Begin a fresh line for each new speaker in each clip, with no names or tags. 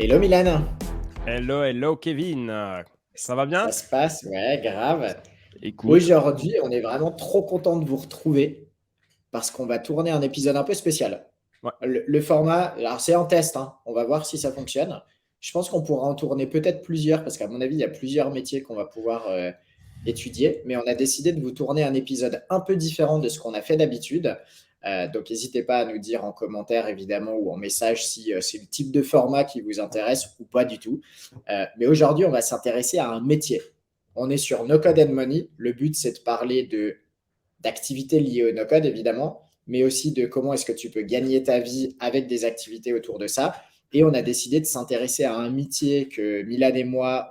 Hello Milan,
Hello, hello Kevin. Ça va
ça
bien?
se passe? Ouais, grave.
Écoute,
Aujourd'hui, on est vraiment trop content de vous retrouver parce qu'on va tourner un épisode un peu spécial.
ouais,
Le format, alors c'est en test, hein, on va voir si ça fonctionne. Je pense qu'on pourra en tourner peut-être plusieurs parce qu'à mon avis, il y a plusieurs métiers qu'on va pouvoir étudier, mais on a décidé de vous tourner un épisode un peu différent de ce qu'on a fait d'habitude. Donc n'hésitez pas à nous dire en commentaire évidemment ou en message si c'est le type de format qui vous intéresse ou pas du tout. Mais aujourd'hui, on va s'intéresser à un métier. On est sur No Code and Money. Le but, c'est de parler d'activités liées au no-code, évidemment, mais aussi de comment est-ce que tu peux gagner ta vie avec des activités autour de ça. Et on a décidé de s'intéresser à un métier que Milan et moi,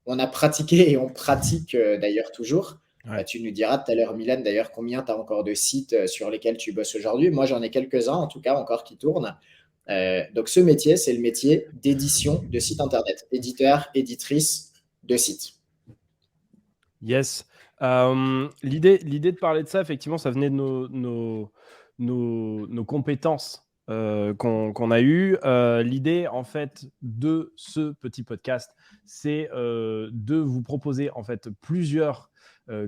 on a pratiqué et on pratique d'ailleurs toujours.
ouais.
Tu nous diras tout à l'heure, Milan, d'ailleurs, combien tu as encore de sites sur lesquels tu bosses aujourd'hui. Moi, j'en ai quelques-uns, en tout cas, encore qui tournent. Donc, ce métier, c'est le métier d'édition de site Internet, éditeur, éditrice de sites.
Yes. L'idée de parler de ça, effectivement, ça venait de nos compétences qu'on a eues. L'idée, en fait, de ce petit podcast, c'est de vous proposer, en fait, plusieurs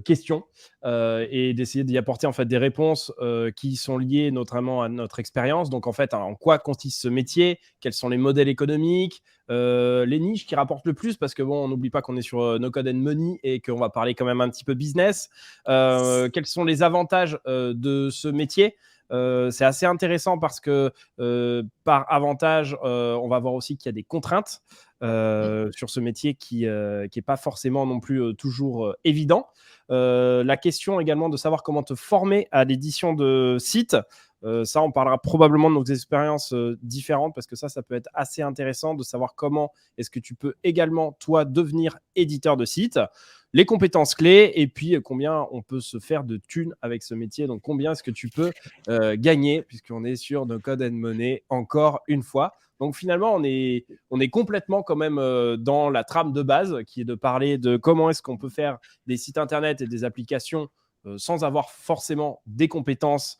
questions et d'essayer d'y apporter, en fait, des réponses qui sont liées notamment à notre expérience. Donc, en fait, en quoi consiste ce métier? Quels sont les modèles économiques? Les niches qui rapportent le plus, parce que bon, on n'oublie pas qu'on est sur No Code and Money et qu'on va parler quand même un petit peu business. Quels sont les avantages de ce métier? C'est assez intéressant parce que par avantage, on va voir aussi qu'il y a des contraintes sur ce métier qui est pas forcément non plus toujours évident. La question également de savoir comment te former à l'édition de sites. Ça, on parlera probablement de nos expériences différentes parce que ça peut être assez intéressant de savoir comment est-ce que tu peux également, toi, devenir éditeur de site, les compétences clés et puis combien on peut se faire de thunes avec ce métier. Donc, combien est-ce que tu peux gagner puisqu'on est sur No Code and Money encore une fois. Donc, finalement, on est complètement quand même dans la trame de base qui est de parler de comment est-ce qu'on peut faire des sites internet et des applications sans avoir forcément des compétences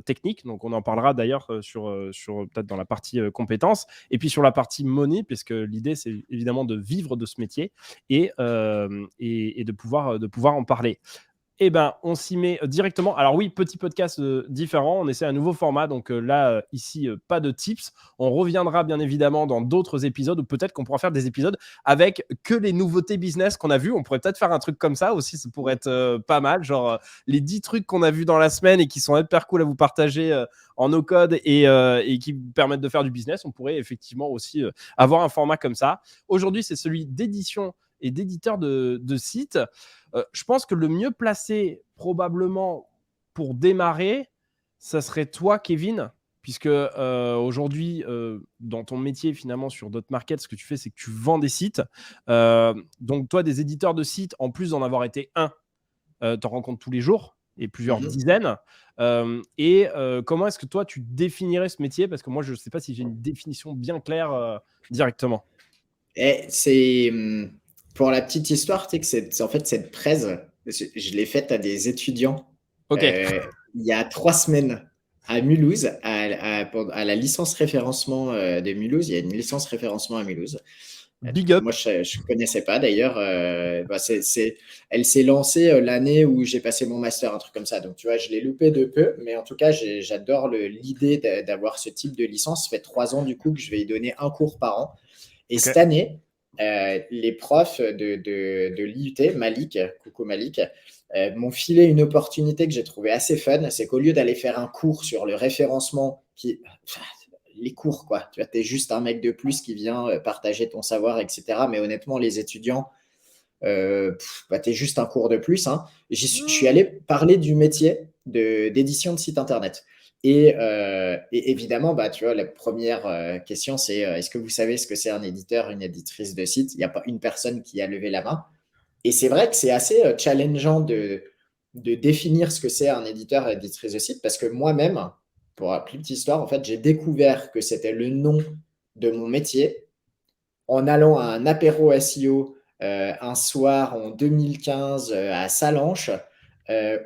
techniques. Donc, on en parlera d'ailleurs sur peut-être dans la partie compétences. Et puis sur la partie money, puisque l'idée, c'est évidemment de vivre de ce métier et de pouvoir en parler. Eh ben, on s'y met directement. Alors oui, petit podcast différent. On essaie un nouveau format. Donc là, ici, pas de tips. On reviendra bien évidemment dans d'autres épisodes ou peut-être qu'on pourra faire des épisodes avec que les nouveautés business qu'on a vues. On pourrait peut-être faire un truc comme ça aussi. Ça pourrait être pas mal. Genre les 10 trucs qu'on a vus dans la semaine et qui sont hyper cool à vous partager en no-code et qui permettent de faire du business. On pourrait effectivement aussi avoir un format comme ça. Aujourd'hui, c'est celui d'édition et d'éditeur de sites. Je pense que le mieux placé probablement pour démarrer, ça serait toi, Kevin, puisque aujourd'hui, dans ton métier, finalement, sur Dotmarket, ce que tu fais, c'est que tu vends des sites. Donc, toi, des éditeurs de sites, en plus d'en avoir été un, tu en rencontres tous les jours et plusieurs
Mhm.
dizaines. Comment est-ce que toi, tu définirais ce métier? Parce que moi, je ne sais pas si j'ai une définition bien claire directement.
Et c'est pour la petite histoire, tu sais que en fait cette presse, je l'ai faite à des étudiants
Ok,
il y a 3 semaines à Mulhouse, à la licence référencement de Mulhouse. Il y a une licence référencement à Mulhouse.
big up.
Moi, je ne connaissais pas d'ailleurs. Elle s'est lancée l'année où j'ai passé mon master, un truc comme ça. Donc, tu vois, je l'ai loupé de peu. Mais en tout cas, j'adore l'idée d'avoir ce type de licence. Ça fait 3 ans du coup que je vais y donner un cours par an. Et
Ok.
cette année, les profs de l'IUT, Malik, coucou Malik, m'ont filé une opportunité que j'ai trouvée assez fun. C'est qu'au lieu d'aller faire un cours sur le référencement, les cours, quoi, tu vois, es juste un mec de plus qui vient partager ton savoir, etc. Mais honnêtement, les étudiants, tu es juste un cours de plus. Hein. Je suis allé parler du métier d'édition de site internet. Et évidemment, bah, tu vois, la première question, c'est est-ce que vous savez ce que c'est un éditeur, une éditrice de site? Il n'y a pas une personne qui a levé la main. Et c'est vrai que c'est assez challengeant de définir ce que c'est un éditeur et éditrice de site parce que moi-même, pour la plus petite histoire, en fait, j'ai découvert que c'était le nom de mon métier en allant à un apéro SEO un soir en 2015 à Salanches,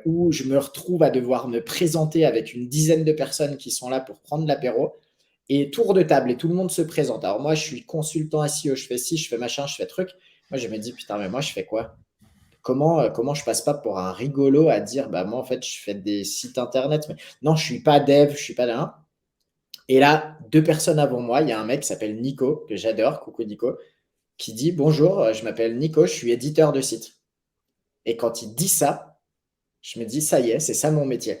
où je me retrouve à devoir me présenter avec une dizaine de personnes qui sont là pour prendre l'apéro. et tour de table, et tout le monde se présente. Alors moi, je suis consultant SEO, je fais ci, je fais machin, je fais truc. Moi, je me dis, putain, mais moi, je fais quoi? Comment je passe pas pour un rigolo à dire, bah moi, en fait, je fais des sites internet, mais non, je suis pas dev, je suis pas là. Et là, 2 personnes avant moi, il y a un mec qui s'appelle Nico, que j'adore, coucou Nico, qui dit, bonjour, je m'appelle Nico, je suis éditeur de site. Et quand il dit ça, je me dis, ça y est, c'est ça mon métier.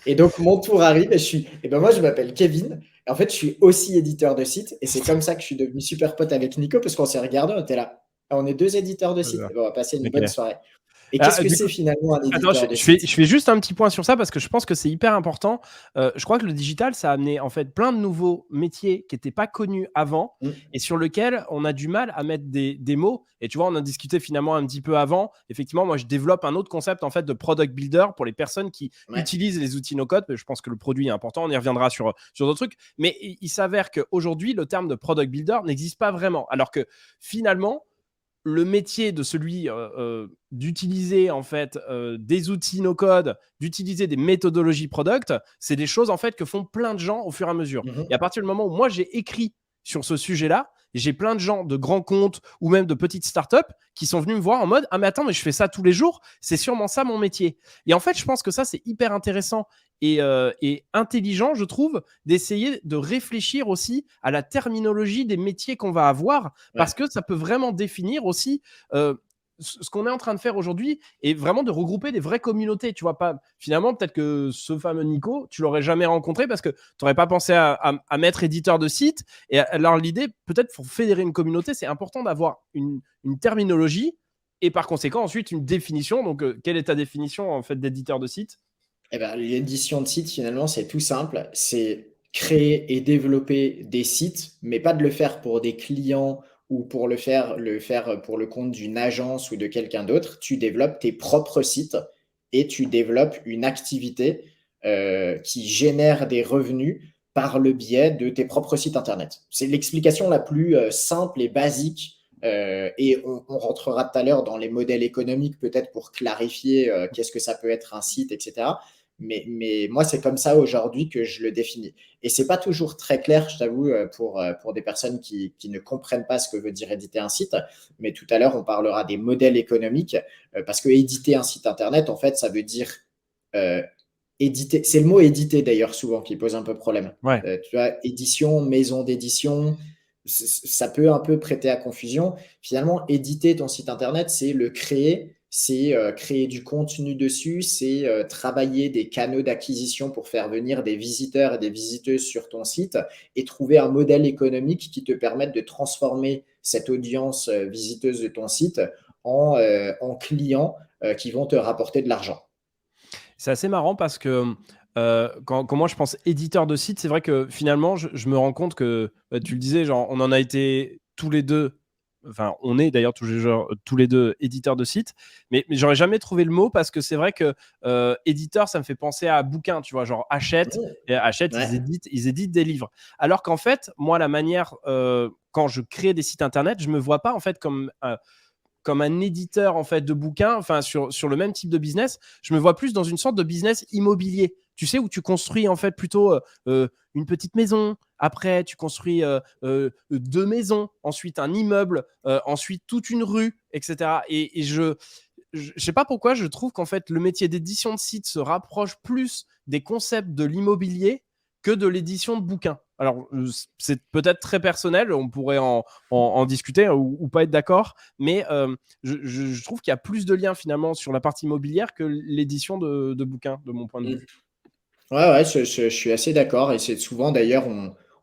Et donc, mon tour arrive et ben moi, je m'appelle Kevin. Et en fait, je suis aussi éditeur de site. Et c'est comme ça que je suis devenu super pote avec Nico parce qu'on s'est regardé, on était là. Ah, on est 2 éditeurs de site. Et ben, on va passer une bonne
Ok.
soirée. Et qu'est-ce que
Du
c'est
coup,
finalement un
attends,
éditeur de
je fais,
site?
je fais juste un petit point sur ça parce que je pense que c'est hyper important. Je crois que le digital, ça a amené en fait plein de nouveaux métiers qui n'étaient pas connus avant et sur lesquels on a du mal à mettre des mots. Et tu vois, on a discuté finalement un petit peu avant. Effectivement, moi, je développe un autre concept en fait de product builder pour les personnes qui
Ouais.
utilisent les outils no-code. Je pense que le produit est important. On y reviendra sur d'autres trucs. Mais il s'avère qu'aujourd'hui, le terme de product builder n'existe pas vraiment. Alors que finalement, le métier de celui d'utiliser en fait des outils no code, d'utiliser des méthodologies product, c'est des choses en fait que font plein de gens au fur et à mesure. Et à partir du moment où moi j'ai écrit sur ce sujet-là, j'ai plein de gens de grands comptes ou même de petites startups qui sont venus me voir en mode ah mais attends mais je fais ça tous les jours, c'est sûrement ça mon métier. Et en fait je pense que ça c'est hyper intéressant et intelligent je trouve d'essayer de réfléchir aussi à la terminologie des métiers qu'on va avoir parce
Ouais.
que ça peut vraiment définir aussi ce qu'on est en train de faire aujourd'hui et vraiment de regrouper des vraies communautés. Tu vois, pas finalement, peut-être que ce fameux Nico, tu l'aurais jamais rencontré parce que tu n'aurais pas pensé à mettre éditeur de site. Et alors, l'idée, peut-être pour fédérer une communauté, c'est important d'avoir une terminologie et par conséquent, ensuite, une définition. Donc, quelle est ta définition en fait d'éditeur de site?
Eh ben, l'édition de site, finalement, c'est tout simple. C'est créer et développer des sites, mais pas de le faire pour des clients ou pour le faire pour le compte d'une agence ou de quelqu'un d'autre. Tu développes tes propres sites et tu développes une activité qui génère des revenus par le biais de tes propres sites internet. C'est l'explication la plus simple et basique. Et on rentrera tout à l'heure dans les modèles économiques, peut-être pour clarifier qu'est-ce que ça peut être un site, etc. Mais moi, c'est comme ça aujourd'hui que je le définis. Et c'est pas toujours très clair, je t'avoue, pour des personnes qui ne comprennent pas ce que veut dire éditer un site. Mais tout à l'heure, on parlera des modèles économiques, parce que éditer un site internet, en fait, ça veut dire euh, éditer. C'est le mot éditer d'ailleurs souvent qui pose un peu problème.
Ouais.
Tu vois, édition, maison d'édition, ça peut un peu prêter à confusion. Finalement, éditer ton site internet, c'est le créer, c'est créer du contenu dessus, c'est travailler des canaux d'acquisition pour faire venir des visiteurs et des visiteuses sur ton site et trouver un modèle économique qui te permette de transformer cette audience visiteuse de ton site en clients qui vont te rapporter de l'argent.
C'est assez marrant parce que quand moi je pense éditeur de site, c'est vrai que finalement je me rends compte que tu le disais, genre on en a été tous les deux, enfin on est d'ailleurs tous les deux éditeurs de site, mais j'aurais jamais trouvé le mot parce que c'est vrai que éditeur ça me fait penser à bouquin, tu vois, genre achète, et achète
Ouais.
ils éditent des livres. Alors qu'en fait, moi la manière quand je crée des sites internet, je me vois pas en fait comme un éditeur en fait de bouquins, enfin sur le même type de business, je me vois plus dans une sorte de business immobilier. Tu sais où tu construis en fait plutôt une petite maison, après tu construis 2 maisons, ensuite un immeuble, ensuite toute une rue, etc. Et je sais pas pourquoi je trouve qu'en fait le métier d'édition de site se rapproche plus des concepts de l'immobilier que de l'édition de bouquins. Alors c'est peut-être très personnel, on pourrait en discuter ou pas être d'accord, mais je trouve qu'il y a plus de liens finalement sur la partie immobilière que l'édition de bouquins, de mon point de
Mm.
vue.
Ouais, ouais, je suis assez d'accord. Et c'est souvent d'ailleurs,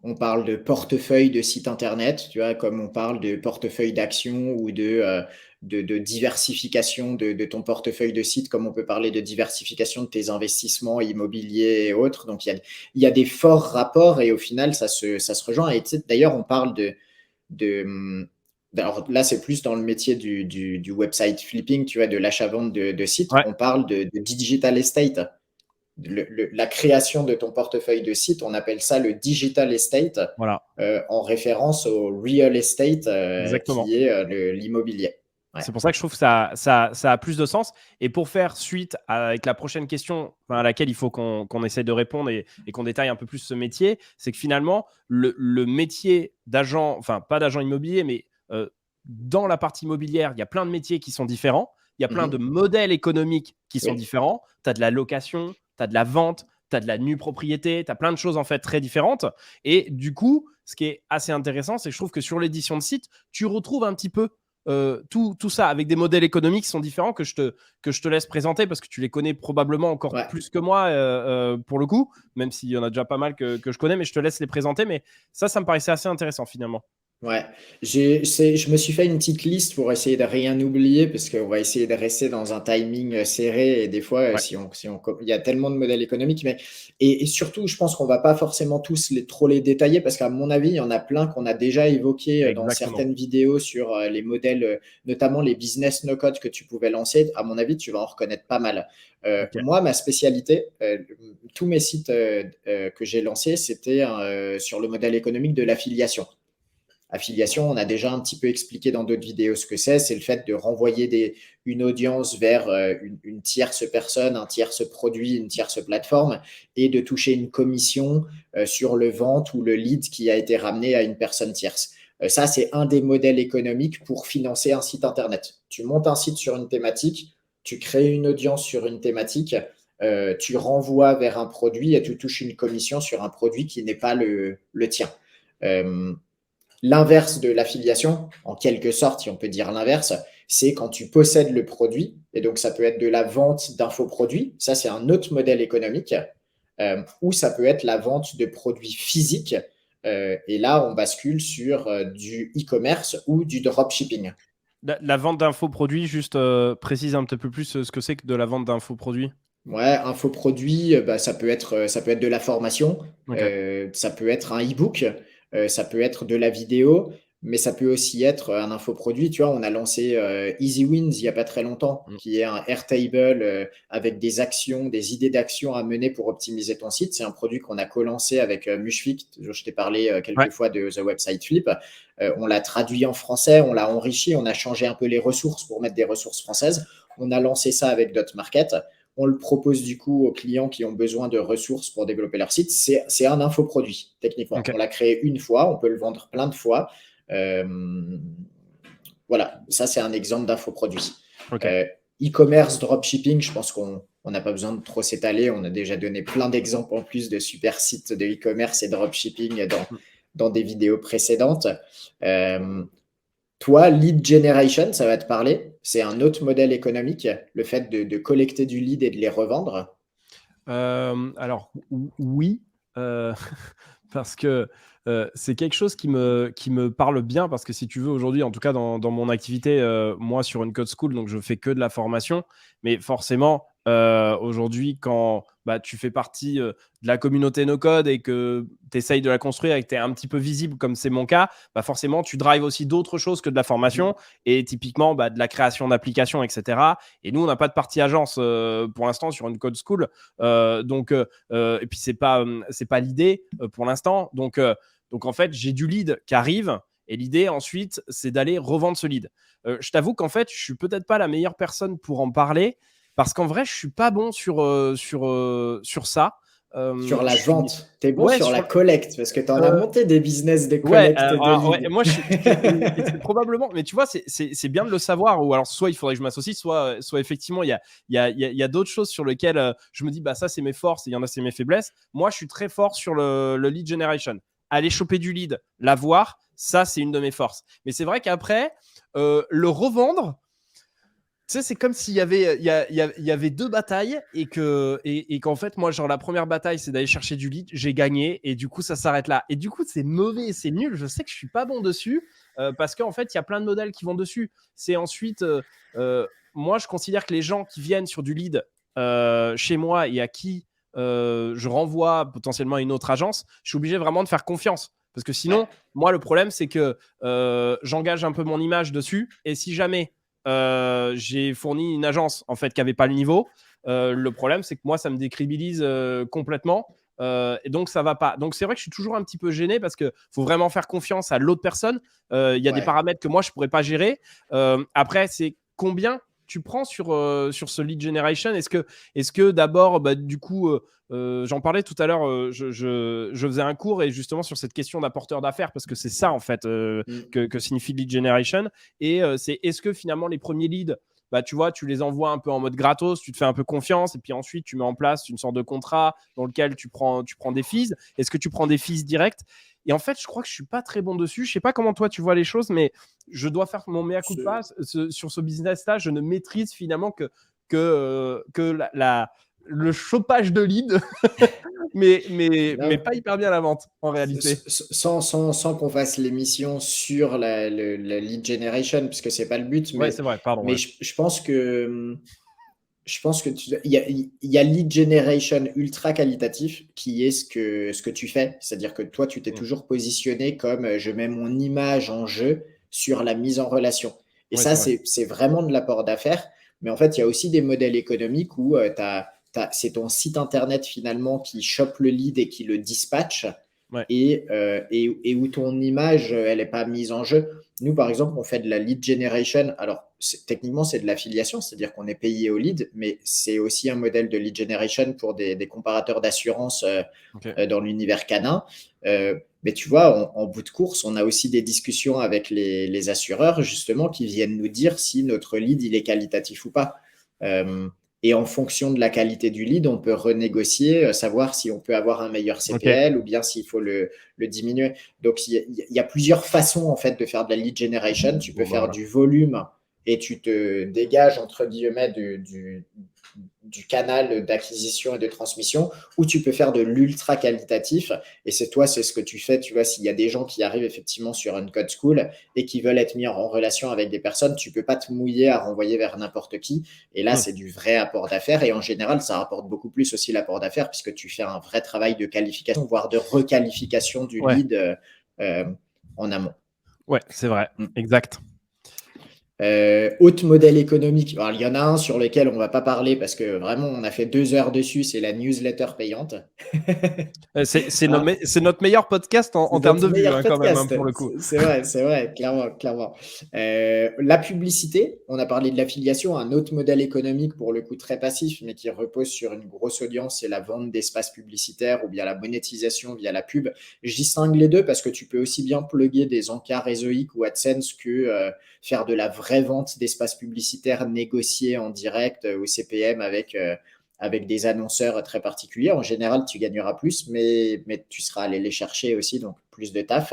on parle de portefeuille de site internet, tu vois, comme on parle de portefeuille d'action ou de diversification de ton portefeuille de site, comme on peut parler de diversification de tes investissements immobiliers et autres. Donc, il y a des forts rapports et au final, ça se rejoint. Et tu sais, d'ailleurs, on parle de. Alors là, c'est plus dans le métier du website flipping, tu vois, de l'achat-vente de sites.
Ouais,
On parle de digital estate. La création de ton portefeuille de site, on appelle ça le digital estate,
voilà,
en référence au real estate,
exactement.
qui est l'immobilier. Ouais.
C'est pour ça que je trouve que ça a plus de sens. Et pour faire suite avec la prochaine question à laquelle il faut qu'on essaie de répondre et qu'on détaille un peu plus ce métier, c'est que finalement, le métier d'agent, enfin pas d'agent immobilier, mais dans la partie immobilière, il y a plein de métiers qui sont différents. Il y a plein de modèles économiques qui sont
Oui.
différents. Tu as de la location, tu as de la vente, tu as de la nue propriété, tu as plein de choses en fait très différentes. Et du coup, ce qui est assez intéressant, c'est que je trouve que sur l'édition de site, tu retrouves un petit peu tout ça avec des modèles économiques qui sont différents que je te laisse présenter parce que tu les connais probablement encore
Ouais.
plus que moi pour le coup, même s'il y en a déjà pas mal que je connais, mais je te laisse les présenter. Mais ça me paraissait assez intéressant finalement.
Ouais, je me suis fait une petite liste pour essayer de rien oublier parce qu'on va essayer de rester dans un timing serré et des fois,
Ouais,
il y a tellement de modèles économiques, mais et surtout, je pense qu'on va pas forcément tous trop les détailler parce qu'à mon avis, il y en a plein qu'on a déjà évoqué dans
exactement.
certaines vidéos sur les modèles, notamment les business no code que tu pouvais lancer. À mon avis, tu vas en reconnaître pas mal.
Ok.
Moi, ma spécialité, tous mes sites que j'ai lancés, c'était sur le modèle économique de l'affiliation. Affiliation, on a déjà un petit peu expliqué dans d'autres vidéos ce que c'est. C'est le fait de renvoyer une audience vers une tierce personne, un tierce produit, une tierce plateforme et de toucher une commission sur le vente ou le lead qui a été ramené à une personne tierce. Ça, c'est un des modèles économiques pour financer un site Internet. Tu montes un site sur une thématique, tu crées une audience sur une thématique, tu renvoies vers un produit et tu touches une commission sur un produit qui n'est pas le tien. Euh, L'inverse de l'affiliation, en quelque sorte, si on peut dire l'inverse, c'est quand tu possèdes le produit, et donc ça peut être de la vente d'infoproduits, ça c'est un autre modèle économique, ou ça peut être la vente de produits physiques, et là on bascule sur du e-commerce ou du dropshipping.
La vente d'infoproduits, juste précise un petit peu plus ce que c'est que de la vente d'infoproduits.
Ouais, infoproduit, bah, ça peut être de la formation,
Ok.
ça peut être un e-book, ça peut être de la vidéo, mais ça peut aussi être un infoproduit. Tu vois, on a lancé Easy Wins il n'y a pas très longtemps,
Mm.
qui est un Airtable avec des actions, des idées d'actions à mener pour optimiser ton site. C'est un produit qu'on a co-lancé avec Mushfik. Je t'ai parlé
Ouais.
quelques fois de The Website Flip. On l'a traduit en français, on l'a enrichi, on a changé un peu les ressources pour mettre des ressources françaises. On a lancé ça avec Dotmarket. On le propose du coup aux clients qui ont besoin de ressources pour développer leur site. C'est un infoproduit, techniquement.
Ok.
On l'a créé une fois, on peut le vendre plein de fois. Euh, voilà, ça c'est un exemple d'infoproduit.
Ok.
Euh, E-commerce, dropshipping, je pense qu'on n'a pas besoin de trop s'étaler. On a déjà donné plein d'exemples en plus de super sites de e-commerce et dropshipping
Mm.
dans des vidéos précédentes. Euh, Toi, lead generation, ça va te parler. C'est un autre modèle économique, le fait de collecter du lead et de les revendre.
Alors, oui, euh, parce que c'est quelque chose qui me parle bien, parce que si tu veux, aujourd'hui, en tout cas dans mon activité, moi sur une code school, donc je fais que de la formation, mais forcément, aujourd'hui, quand bah, tu fais partie de la communauté no code et que tu essayes de la construire et que tu es un petit peu visible, comme c'est mon cas, bah forcément, tu drives aussi d'autres choses que de la formation et typiquement bah, de la création d'applications, etc. Et nous, on n'a pas de partie agence pour l'instant sur une code school. Et puis c'est pas l'idée pour l'instant. Donc en fait, j'ai du lead qui arrive et l'idée ensuite, c'est d'aller revendre ce lead. Je t'avoue qu'en fait, je suis peut-être pas la meilleure personne pour en parler parce qu'en vrai, je suis pas bon sur ça.
Sur
Je
la
suis
vente, tu es bon
ouais
sur la
sur
collecte parce que tu en as
euh,
monté des business de
Ouais,
collecte de
alors, ouais,
leads.
moi, c'est probablement, mais tu vois, c'est bien de le savoir, ou alors soit il faudrait que je m'associe, soit effectivement, il y a d'autres choses sur lesquelles je me dis, bah ça, c'est mes forces, et il y en a, c'est mes faiblesses. Moi, je suis très fort sur le lead generation. Aller choper du lead, l'avoir, ça, c'est une de mes forces. Mais c'est vrai qu'après, le revendre, tu sais, c'est comme s'il y avait, il y avait deux batailles et qu'en fait, moi, genre, la première bataille, c'est d'aller chercher du lead. J'ai gagné et du coup, ça s'arrête là. Et du coup, c'est mauvais, c'est nul. Je sais que je suis pas bon dessus parce qu'en fait, il y a plein de modèles qui vont dessus. C'est ensuite, moi, je considère que les gens qui viennent sur du lead chez moi et à qui je renvoie potentiellement à une autre agence, je suis obligé vraiment de faire confiance. Parce que
Ouais.
sinon, moi, le problème, c'est que j'engage un peu mon image dessus. Et si jamais j'ai fourni une agence en fait qui avait pas le niveau. Le problème, c'est que moi, ça me décrédibilise complètement. Et donc ça va pas. Donc c'est vrai que je suis toujours un petit peu gêné parce que faut vraiment faire confiance à l'autre personne. Il y a des paramètres que moi je pourrais pas gérer. Après, c'est combien tu prends sur ce lead generation? Est-ce que d'abord, du coup, j'en parlais tout à l'heure, je faisais un cours et justement sur cette question d'apporteur d'affaires, parce que c'est ça en fait que signifie lead generation. Et c'est est-ce que finalement les premiers leads, tu vois, tu les envoies un peu en mode gratos, tu te fais un peu confiance et puis ensuite tu mets en place une sorte de contrat dans lequel tu prends des fees. Est-ce que tu prends des fees directs? Et en fait, je crois que je suis pas très bon dessus. Je sais pas comment toi tu vois les choses, mais je dois faire mon mea culpa sur ce business-là. Je ne maîtrise finalement que le chopage de lead, mais pas hyper bien la vente en réalité.
Sans qu'on fasse l'émission sur la lead generation, parce que c'est pas le but,
Ouais, c'est vrai, pardon.
mais
Ouais.
je pense que il y a lead generation ultra qualitatif qui est ce que tu fais. C'est-à-dire que toi, tu t'es toujours positionné comme je mets mon image en jeu sur la mise en relation. Et
Ouais,
ça,
c'est vrai.
c'est vraiment de l'apport d'affaires. Mais en fait, il y a aussi des modèles économiques où c'est ton site internet finalement qui chope le lead et qui le dispatche
Ouais.
et où ton image, elle n'est pas mise en jeu. Nous, par exemple, on fait de la lead generation. Alors, techniquement, c'est de l'affiliation, c'est-à-dire qu'on est payé au lead, mais c'est aussi un modèle de lead generation pour des comparateurs d'assurance
Okay.
dans l'univers canin. Mais tu vois, en bout de course, on a aussi des discussions avec les assureurs, justement, qui viennent nous dire si notre lead, il est qualitatif ou pas. Et en fonction de la qualité du lead, on peut renégocier, savoir si on peut avoir un meilleur CPL ou bien s'il faut le diminuer. Donc, il y a plusieurs façons en fait de faire de la lead generation. Tu peux faire du volume et tu te dégages entre guillemets du canal d'acquisition et de transmission, ou tu peux faire de l'ultra qualitatif. Et c'est ce que tu fais. Tu vois, s'il y a des gens qui arrivent effectivement sur une code school et qui veulent être mis en relation avec des personnes, tu peux pas te mouiller à renvoyer vers n'importe qui. Et là, c'est du vrai apport d'affaires. Et en général, ça rapporte beaucoup plus aussi l'apport d'affaires puisque tu fais un vrai travail de qualification, voire de requalification du lead en amont.
Ouais, c'est vrai. Exact.
Autre modèle économique, alors, il y en a un sur lequel on ne va pas parler parce que vraiment on a fait 2 heures dessus, c'est la newsletter payante.
C'est notre meilleur podcast en termes de vues quand même, pour le coup.
C'est vrai, clairement, clairement. La publicité, on a parlé de l'affiliation, un autre modèle économique pour le coup très passif, mais qui repose sur une grosse audience, c'est la vente d'espaces publicitaires ou bien la monétisation via la pub. Je distingue les deux parce que tu peux aussi bien plugger des encarts réseauiques ou AdSense que faire de la vraie vente d'espaces publicitaires négociés en direct au CPM avec des annonceurs très particuliers. En général, tu gagneras plus, mais tu seras allé les chercher aussi, donc plus de taf.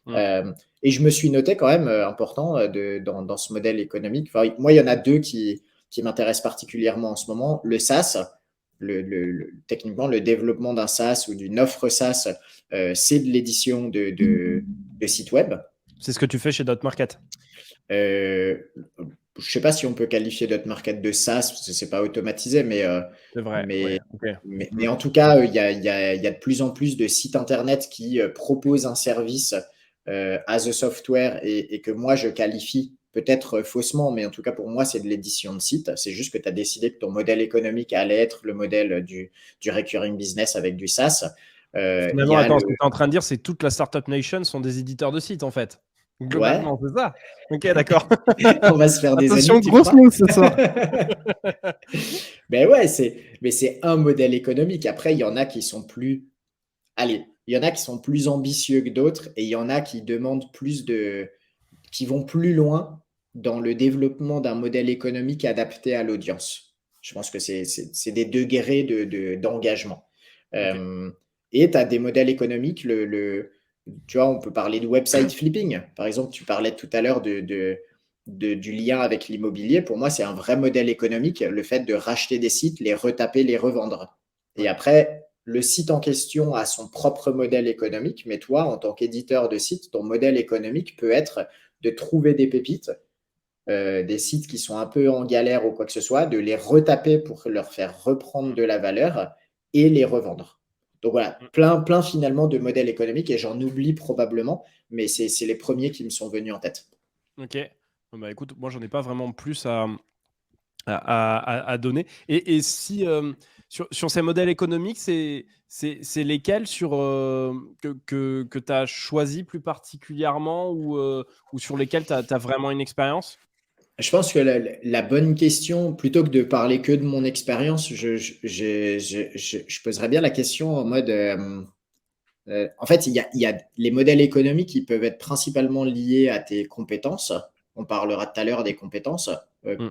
Et je me suis noté quand même important dans ce modèle économique. Enfin, moi, il y en a deux qui m'intéressent particulièrement en ce moment. Le SaaS, techniquement, le développement d'un SaaS ou d'une offre SaaS, c'est de l'édition de sites web.
C'est ce que tu fais chez Dotmarket.
Je ne sais pas si on peut qualifier Dotmarket de SaaS, parce que ce n'est pas automatisé,
c'est vrai.
Mais en tout cas, il y a de plus en plus de sites Internet qui proposent un service as a software et que moi, je qualifie peut-être faussement, mais en tout cas, pour moi, c'est de l'édition de site. C'est juste que tu as décidé que ton modèle économique allait être le modèle du recurring business avec du SaaS.
Finalement, attends, ce que tu es en train de dire, c'est que toute la Startup Nation sont des éditeurs de sites, en fait. Globalement, c'est ça. Ok, d'accord.
On va se faire des
Attention,
ennemis,
grosse news ce soir.
Mais ouais, c'est un modèle économique. Après, il y en a qui sont plus. Allez, il y en a qui sont plus ambitieux que d'autres et il y en a qui demandent qui vont plus loin dans le développement d'un modèle économique adapté à l'audience. Je pense que c'est des degrés d'engagement. Et tu as des modèles économiques, tu vois, on peut parler de website flipping. Par exemple, tu parlais tout à l'heure du lien avec l'immobilier. Pour moi, c'est un vrai modèle économique, le fait de racheter des sites, les retaper, les revendre. Et après, le site en question a son propre modèle économique, mais toi, en tant qu'éditeur de site, ton modèle économique peut être de trouver des pépites, des sites qui sont un peu en galère ou quoi que ce soit, de les retaper pour leur faire reprendre de la valeur et les revendre. Donc voilà, plein finalement de modèles économiques et j'en oublie probablement, mais c'est les premiers qui me sont venus en tête.
Ok. Bah écoute, moi j'en ai pas vraiment plus à à donner. Et si sur ces modèles économiques, c'est lesquels que tu as choisi plus particulièrement ou sur lesquels tu as vraiment une expérience?
Je pense que la bonne question, plutôt que de parler que de mon expérience, je poserais bien la question en mode, en fait, il y a les modèles économiques qui peuvent être principalement liés à tes compétences. On parlera tout à l'heure des compétences.
Mm.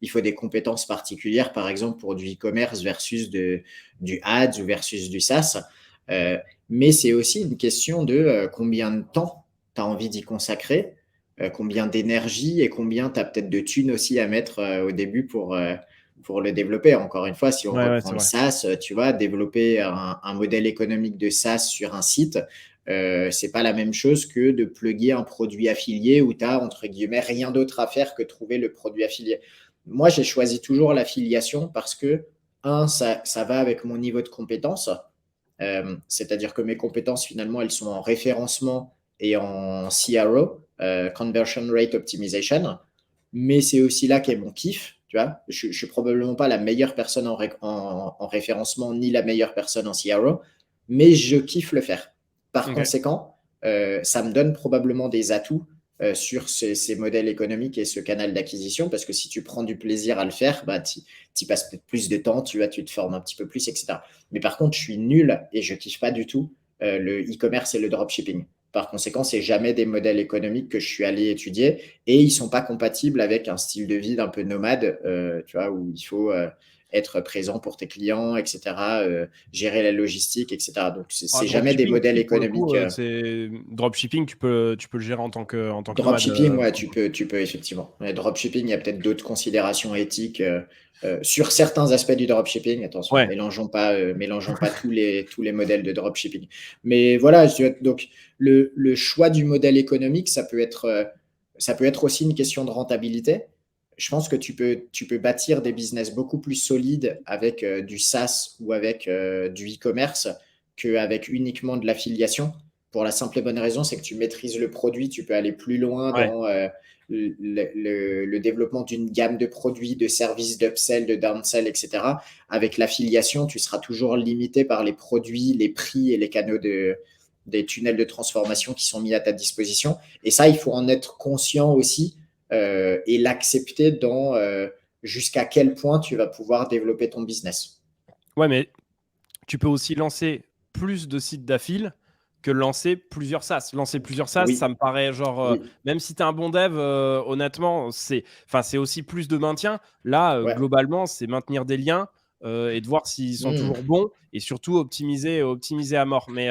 Il faut des compétences particulières, par exemple, pour du e-commerce versus du ads ou versus du SaaS. Euh, mais c'est aussi une question de combien de temps tu as envie d'y consacrer, combien d'énergie et combien tu as peut-être de thunes aussi à mettre au début pour le développer. Encore une fois, si on
Ouais,
reprend
c'est
le
vrai.
SaaS, tu vois, développer un modèle économique de SaaS sur un site, c'est pas la même chose que de plugger un produit affilié où tu as, entre guillemets, rien d'autre à faire que trouver le produit affilié. Moi, j'ai choisi toujours l'affiliation parce que, ça va avec mon niveau de compétence. C'est-à-dire que mes compétences, finalement, elles sont en référencement et en CRO, Conversion Rate Optimization. Mais c'est aussi là qu'est mon kiff. Tu vois, je suis probablement pas la meilleure personne en référencement ni la meilleure personne en CRO, mais je kiffe le faire. Par
Ok.
conséquent, ça me donne probablement des atouts sur ces modèles économiques et ce canal d'acquisition, parce que si tu prends du plaisir à le faire, bah, tu y passes peut-être plus de temps, tu te formes un petit peu plus, etc. Mais par contre, je suis nul et je kiffe pas du tout le e-commerce et le dropshipping. Par conséquent, c'est jamais des modèles économiques que je suis allé étudier et ils sont pas compatibles avec un style de vie d'un peu nomade, tu vois, où il faut être présent pour tes clients, etc., gérer la logistique, etc. Donc,
Ah,
c'est jamais des
dropshipping
modèles
aussi, pour le
économiques.
coup, c'est dropshipping, tu peux le gérer en tant que nomade.
Dropshipping, ouais, tu peux effectivement. Mais dropshipping, il y a peut-être d'autres considérations éthiques sur certains aspects du dropshipping. Attention,
Ouais.
mélangeons pas tous les modèles de dropshipping. Mais voilà, donc le choix du modèle économique, ça peut être aussi une question de rentabilité. Je pense que tu peux bâtir des business beaucoup plus solides avec du SaaS ou avec du e-commerce qu'avec uniquement de l'affiliation. Pour la simple et bonne raison, c'est que tu maîtrises le produit, tu peux aller plus loin
Ouais.
dans le développement d'une gamme de produits, de services, d'upsell, de downsell, etc. Avec l'affiliation, tu seras toujours limité par les produits, les prix et les canaux des tunnels de transformation qui sont mis à ta disposition. Et ça, il faut en être conscient aussi et l'accepter dans jusqu'à quel point tu vas pouvoir développer ton business.
Ouais, mais tu peux aussi lancer plus de sites d'affil que lancer plusieurs SaaS. Lancer plusieurs SaaS, ça
Oui,
me paraît genre,
oui,
même si tu es un bon dev, honnêtement, c'est aussi plus de maintien. Là,
ouais.
globalement, c'est maintenir des liens et de voir s'ils sont toujours
Mmh.
bons et surtout optimiser à mort. Mais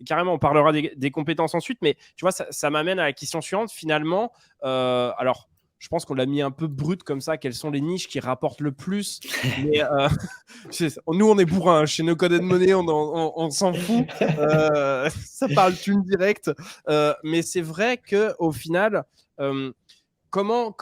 carrément, on parlera des compétences ensuite. Mais tu vois, ça m'amène à la question suivante. Finalement, alors, je pense qu'on l'a mis un peu brut comme ça. Quelles sont les niches qui rapportent le plus? Mais nous, on est bourrin. Chez No Code and Money, on s'en fout. Ça parle thune direct. Mais c'est vrai que au final, euh, comment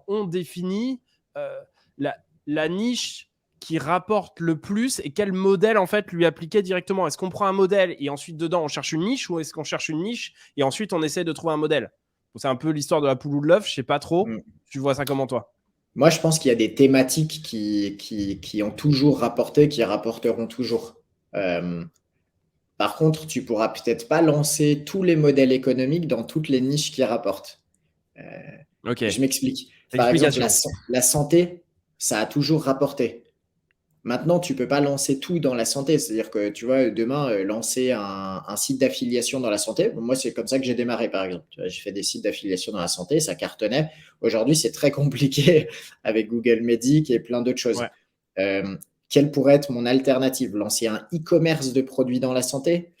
on définit euh, la, la niche qui rapporte le plus et quel modèle en fait lui appliquer directement. Est-ce qu'on prend un modèle et ensuite dedans on cherche une niche ou est-ce qu'on cherche une niche et ensuite on essaie de trouver un modèle? C'est un peu l'histoire de la poule ou de l'œuf. Je sais pas trop.
Mmh.
Tu vois ça comment toi?
Moi, je pense qu'il y a des thématiques qui ont toujours rapporté, qui rapporteront toujours. Euh, Par contre, tu pourras peut-être pas lancer tous les modèles économiques dans toutes les niches qui rapportent. Euh,
Ok.
je m'explique. Par exemple,
Explication.
la santé, ça a toujours rapporté. Maintenant, tu peux pas lancer tout dans la santé. C'est-à-dire que, tu vois, demain, lancer un site d'affiliation dans la santé. Moi, c'est comme ça que j'ai démarré, par exemple. Tu vois, j'ai fait des sites d'affiliation dans la santé, ça cartonnait. Aujourd'hui, c'est très compliqué avec Google Medic et plein d'autres choses.
Ouais.
Euh, Quelle pourrait être mon alternative? Lancer un e-commerce de produits dans la santé?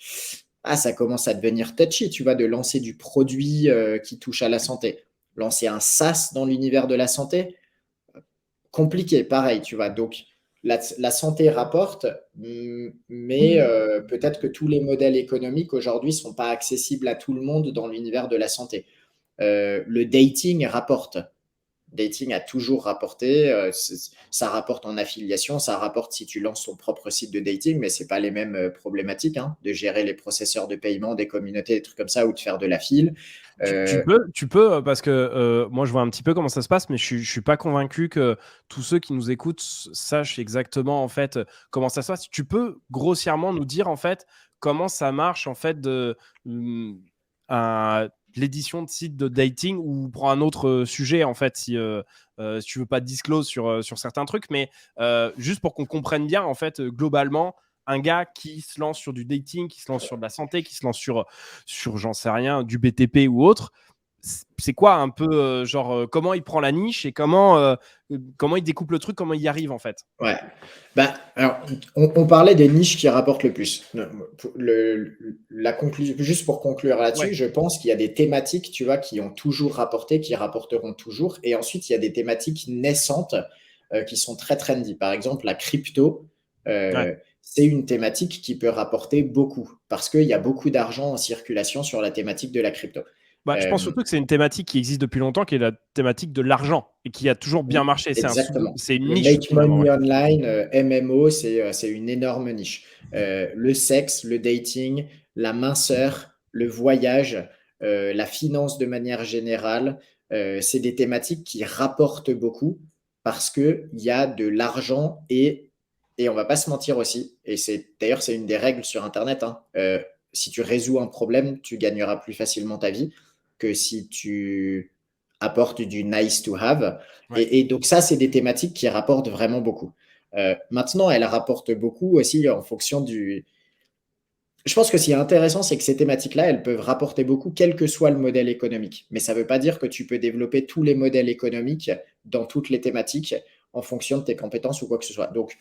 Ah, ça commence à devenir touchy, tu vois, de lancer du produit qui touche à la santé. Lancer un SaaS dans l'univers de la santé? Compliqué, pareil, tu vois. Donc, la santé rapporte, mais peut-être que tous les modèles économiques aujourd'hui ne sont pas accessibles à tout le monde dans l'univers de la santé. Le dating rapporte. Dating a toujours rapporté. Ça rapporte en affiliation, ça rapporte si tu lances ton propre site de dating, mais c'est pas les mêmes problématiques hein, de gérer les processeurs de paiement, des communautés, des trucs comme ça, ou de faire de la file.
Tu peux, parce que moi je vois un petit peu comment ça se passe, mais je suis pas convaincu que tous ceux qui nous écoutent sachent exactement en fait comment ça se passe. Tu peux grossièrement nous dire en fait comment ça marche en fait l'édition de site de dating, ou pour un autre sujet en fait si tu veux pas disclose sur certains trucs, mais juste pour qu'on comprenne bien en fait globalement un gars qui se lance sur du dating, qui se lance sur de la santé, qui se lance sur j'en sais rien, du BTP ou autre. C'est quoi un peu comment il prend la niche et comment il découpe le truc, comment il y arrive en fait.
Ouais. Bah, alors, on parlait des niches qui rapportent le plus. La conclusion, juste pour conclure
Ouais.
là-dessus, je pense qu'il y a des thématiques, tu vois, qui ont toujours rapporté, qui rapporteront toujours. Et ensuite, il y a des thématiques naissantes qui sont très trendy. Par exemple, la crypto,
Ouais.
c'est une thématique qui peut rapporter beaucoup parce qu'il y a beaucoup d'argent en circulation sur la thématique de la crypto.
Bah, je pense
Euh,
surtout que c'est une thématique qui existe depuis longtemps, qui est la thématique de l'argent et qui a toujours bien
Oui,
marché.
exactement.
C'est une
Le
niche
make
finalement.
money
Ouais.
online, MMO, c'est une énorme niche. Le sexe, le dating, la minceur, le voyage, la finance de manière générale, c'est des thématiques qui rapportent beaucoup parce qu'il y a de l'argent et on va pas se mentir aussi, et d'ailleurs c'est une des règles sur Internet, hein, si tu résous un problème, tu gagneras plus facilement ta vie que si tu apportes du nice to have.
Ouais.
Et donc ça, c'est des thématiques qui rapportent vraiment beaucoup. Maintenant, elles rapportent beaucoup aussi en fonction du... Je pense que ce qui est intéressant, c'est que ces thématiques-là, elles peuvent rapporter beaucoup, quel que soit le modèle économique. Mais ça ne veut pas dire que tu peux développer tous les modèles économiques dans toutes les thématiques en fonction de tes compétences ou quoi que ce soit. Donc,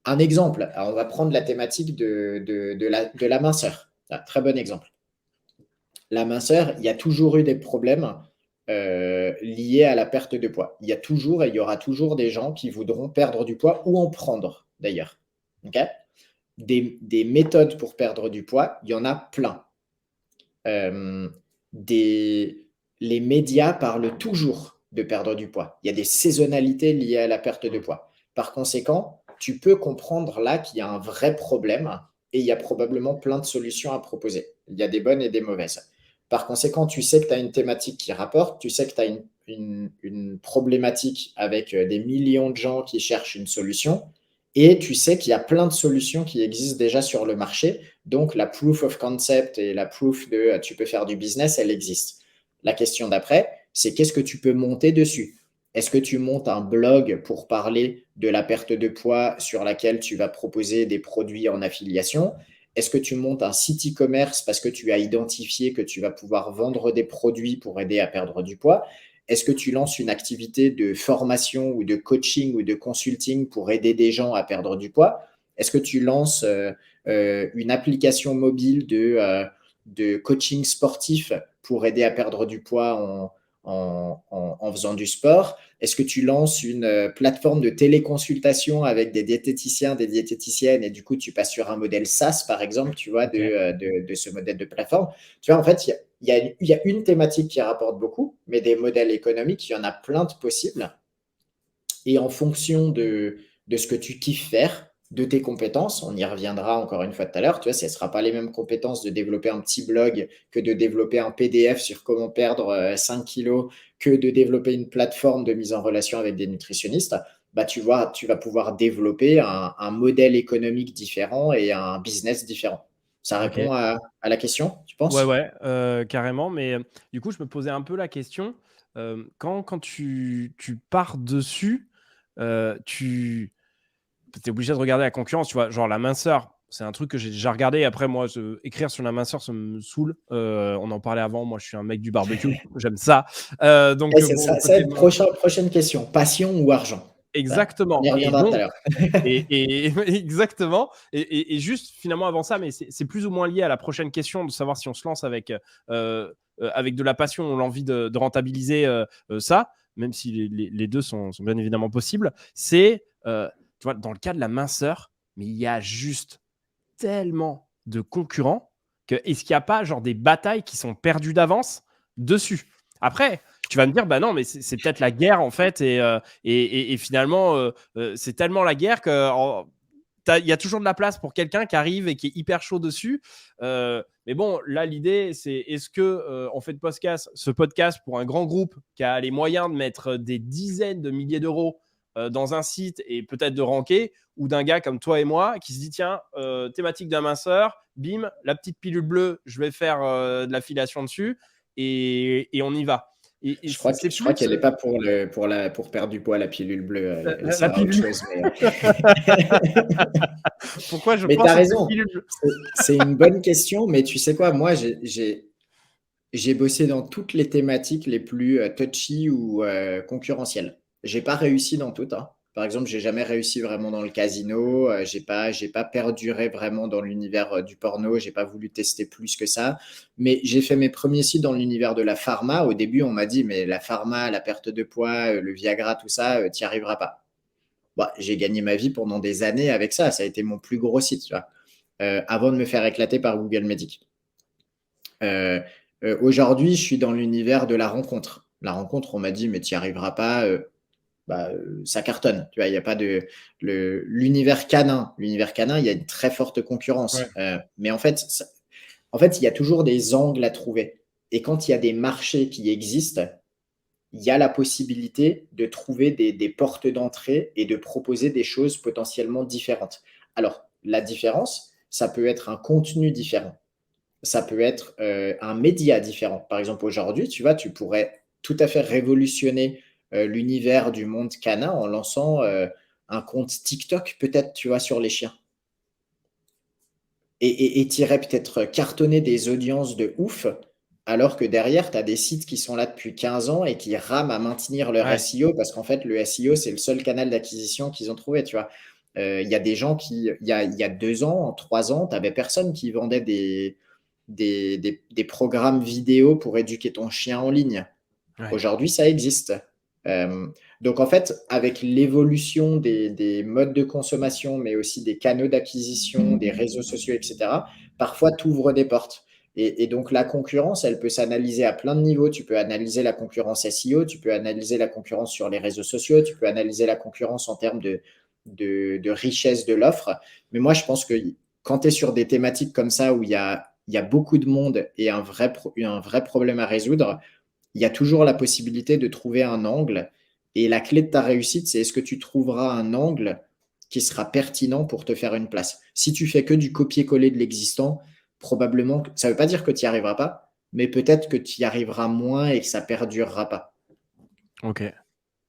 un exemple, alors on va prendre la thématique de la minceur. Un très bon exemple. La minceur, il y a toujours eu des problèmes liés à la perte de poids. Il y a toujours et il y aura toujours des gens qui voudront perdre du poids ou en prendre d'ailleurs. Okay, des méthodes pour perdre du poids, il y en a plein. Euh, des, les médias parlent toujours de perdre du poids. Il y a des saisonnalités liées à la perte de poids. Par conséquent, tu peux comprendre là qu'il y a un vrai problème et il y a probablement plein de solutions à proposer. Il y a des bonnes et des mauvaises. Par conséquent, tu sais que tu as une thématique qui rapporte, tu sais que tu as une problématique avec des millions de gens qui cherchent une solution et tu sais qu'il y a plein de solutions qui existent déjà sur le marché. Donc, la proof of concept et la proof de tu peux faire du business, elle existe. La question d'après, c'est qu'est-ce que tu peux monter dessus? Est-ce que tu montes un blog pour parler de la perte de poids sur laquelle tu vas proposer des produits en affiliation? Est-ce que tu montes un site e-commerce parce que tu as identifié que tu vas pouvoir vendre des produits pour aider à perdre du poids? Est-ce que tu lances une activité de formation ou de coaching ou de consulting pour aider des gens à perdre du poids? Est-ce que tu lances une application mobile de coaching sportif pour aider à perdre du poids en faisant du sport? Est-ce que tu lances une plateforme de téléconsultation avec des diététiciens, des diététiciennes, et du coup, tu passes sur un modèle SaaS, par exemple, tu vois,
Ok.
de ce modèle de plateforme? Tu vois, en fait, il y a une thématique qui rapporte beaucoup, mais des modèles économiques, il y en a plein de possibles. Et en fonction de ce que tu kiffes faire, de tes compétences, on y reviendra encore une fois tout à l'heure, tu vois, ce ne sera pas les mêmes compétences de développer un petit blog que de développer un PDF sur comment perdre 5 kilos, que de développer une plateforme de mise en relation avec des nutritionnistes. Bah, tu vois, tu vas pouvoir développer un modèle économique différent et un business différent. Ça
Ok.
répond à la question, tu
Ouais,
penses?
ouais, carrément. Mais du coup, je me posais un peu la question, quand tu pars dessus, tu es obligé de regarder la concurrence, tu vois, genre la minceur. C'est un truc que j'ai déjà regardé. Après, moi, écrire sur la minceur, ça me saoule. On en parlait avant. Moi, je suis un mec du barbecue. J'aime ça.
Et
Donc,
c'est
bon, le
ça, ça va
côté
être prochaine question. Passion ou argent? Ça, on
exactement.
y
Et
reviendra tout à
donc,
l'heure.
exactement. Et juste finalement avant ça, mais c'est plus ou moins lié à la prochaine question de savoir si on se lance avec de la passion ou l'envie de rentabiliser ça, même si les deux sont bien évidemment possibles. C'est, tu vois, dans le cas de la minceur, mais il y a juste tellement de concurrents que est-ce qu'il n'y a pas genre des batailles qui sont perdues d'avance dessus? Après, tu vas me dire, bah non, mais c'est peut-être la guerre en fait, et finalement, c'est tellement la guerre que il y a toujours de la place pour quelqu'un qui arrive et qui est hyper chaud dessus. Mais bon, là, l'idée, c'est est-ce que on fait ce podcast pour un grand groupe qui a les moyens de mettre des dizaines de milliers d'euros dans un site et peut-être de ranker, ou d'un gars comme toi et moi qui se dit tiens, thématique d'un minceur, bim, la petite pilule bleue, je vais faire de l'affiliation dessus et on y va. Et
Je crois
c'est
je crois
plus
qu'elle n'est pas pour perdre du poids, la pilule bleue. Ça
la
sert à autre
pilule.
chose.
Pourquoi je
Mais tu
pense
as
à cette
raison.
pilule bleue?
C'est une bonne question. Mais tu sais quoi, moi, j'ai bossé dans toutes les thématiques les plus touchy ou concurrentielles. J'ai pas réussi dans toutes, hein. Par exemple, j'ai jamais réussi vraiment dans le casino. J'ai pas perduré vraiment dans l'univers du porno. J'ai pas voulu tester plus que ça. Mais j'ai fait mes premiers sites dans l'univers de la pharma. Au début, on m'a dit, mais la pharma, la perte de poids, le Viagra, tout ça, tu n'y arriveras pas. Bah, j'ai gagné ma vie pendant des années avec ça. Ça a été mon plus gros site, tu vois, avant de me faire éclater par Google Medic. Euh, Aujourd'hui, je suis dans l'univers de la rencontre. La rencontre, on m'a dit, mais tu n'y arriveras pas, ça cartonne. Tu vois, il n'y a pas de. L'univers canin. L'univers canin, il y a une très forte
Ouais.
concurrence. Mais en fait, il y a toujours des angles à trouver. Et quand il y a des marchés qui existent, il y a la possibilité de trouver des portes d'entrée et de proposer des choses potentiellement différentes. Alors, la différence, ça peut être un contenu différent, ça peut être un média différent. Par exemple, aujourd'hui, tu vois, tu pourrais tout à fait révolutionner l'univers du monde canin en lançant un compte TikTok, peut-être, tu vois, sur les chiens. Et t'irais peut-être cartonner des audiences de ouf, alors que derrière, tu as des sites qui sont là depuis 15 ans et qui rament à maintenir leur
Ouais.
SEO, parce qu'en fait, le SEO, c'est le seul canal d'acquisition qu'ils ont trouvé, tu vois. Il y a des gens qui, il y a 2 ans, 3 ans, tu n'avais personne qui vendait des programmes vidéo pour éduquer ton chien en ligne.
Ouais.
Aujourd'hui, ça existe. Euh, donc, en fait, avec l'évolution des modes de consommation, mais aussi des canaux d'acquisition, des réseaux sociaux, etc., parfois, tu ouvres des portes. Et donc, la concurrence, elle peut s'analyser à plein de niveaux. Tu peux analyser la concurrence SEO, tu peux analyser la concurrence sur les réseaux sociaux, tu peux analyser la concurrence en termes de richesse de l'offre. Mais moi, je pense que quand tu es sur des thématiques comme ça où il y a beaucoup de monde et un vrai problème à résoudre, il y a toujours la possibilité de trouver un angle. Et la clé de ta réussite, c'est est-ce que tu trouveras un angle qui sera pertinent pour te faire une place. Si tu fais que du copier-coller de l'existant, probablement, ça ne veut pas dire que tu n'y arriveras pas, mais peut-être que tu y arriveras moins et que ça perdurera pas.
Ok.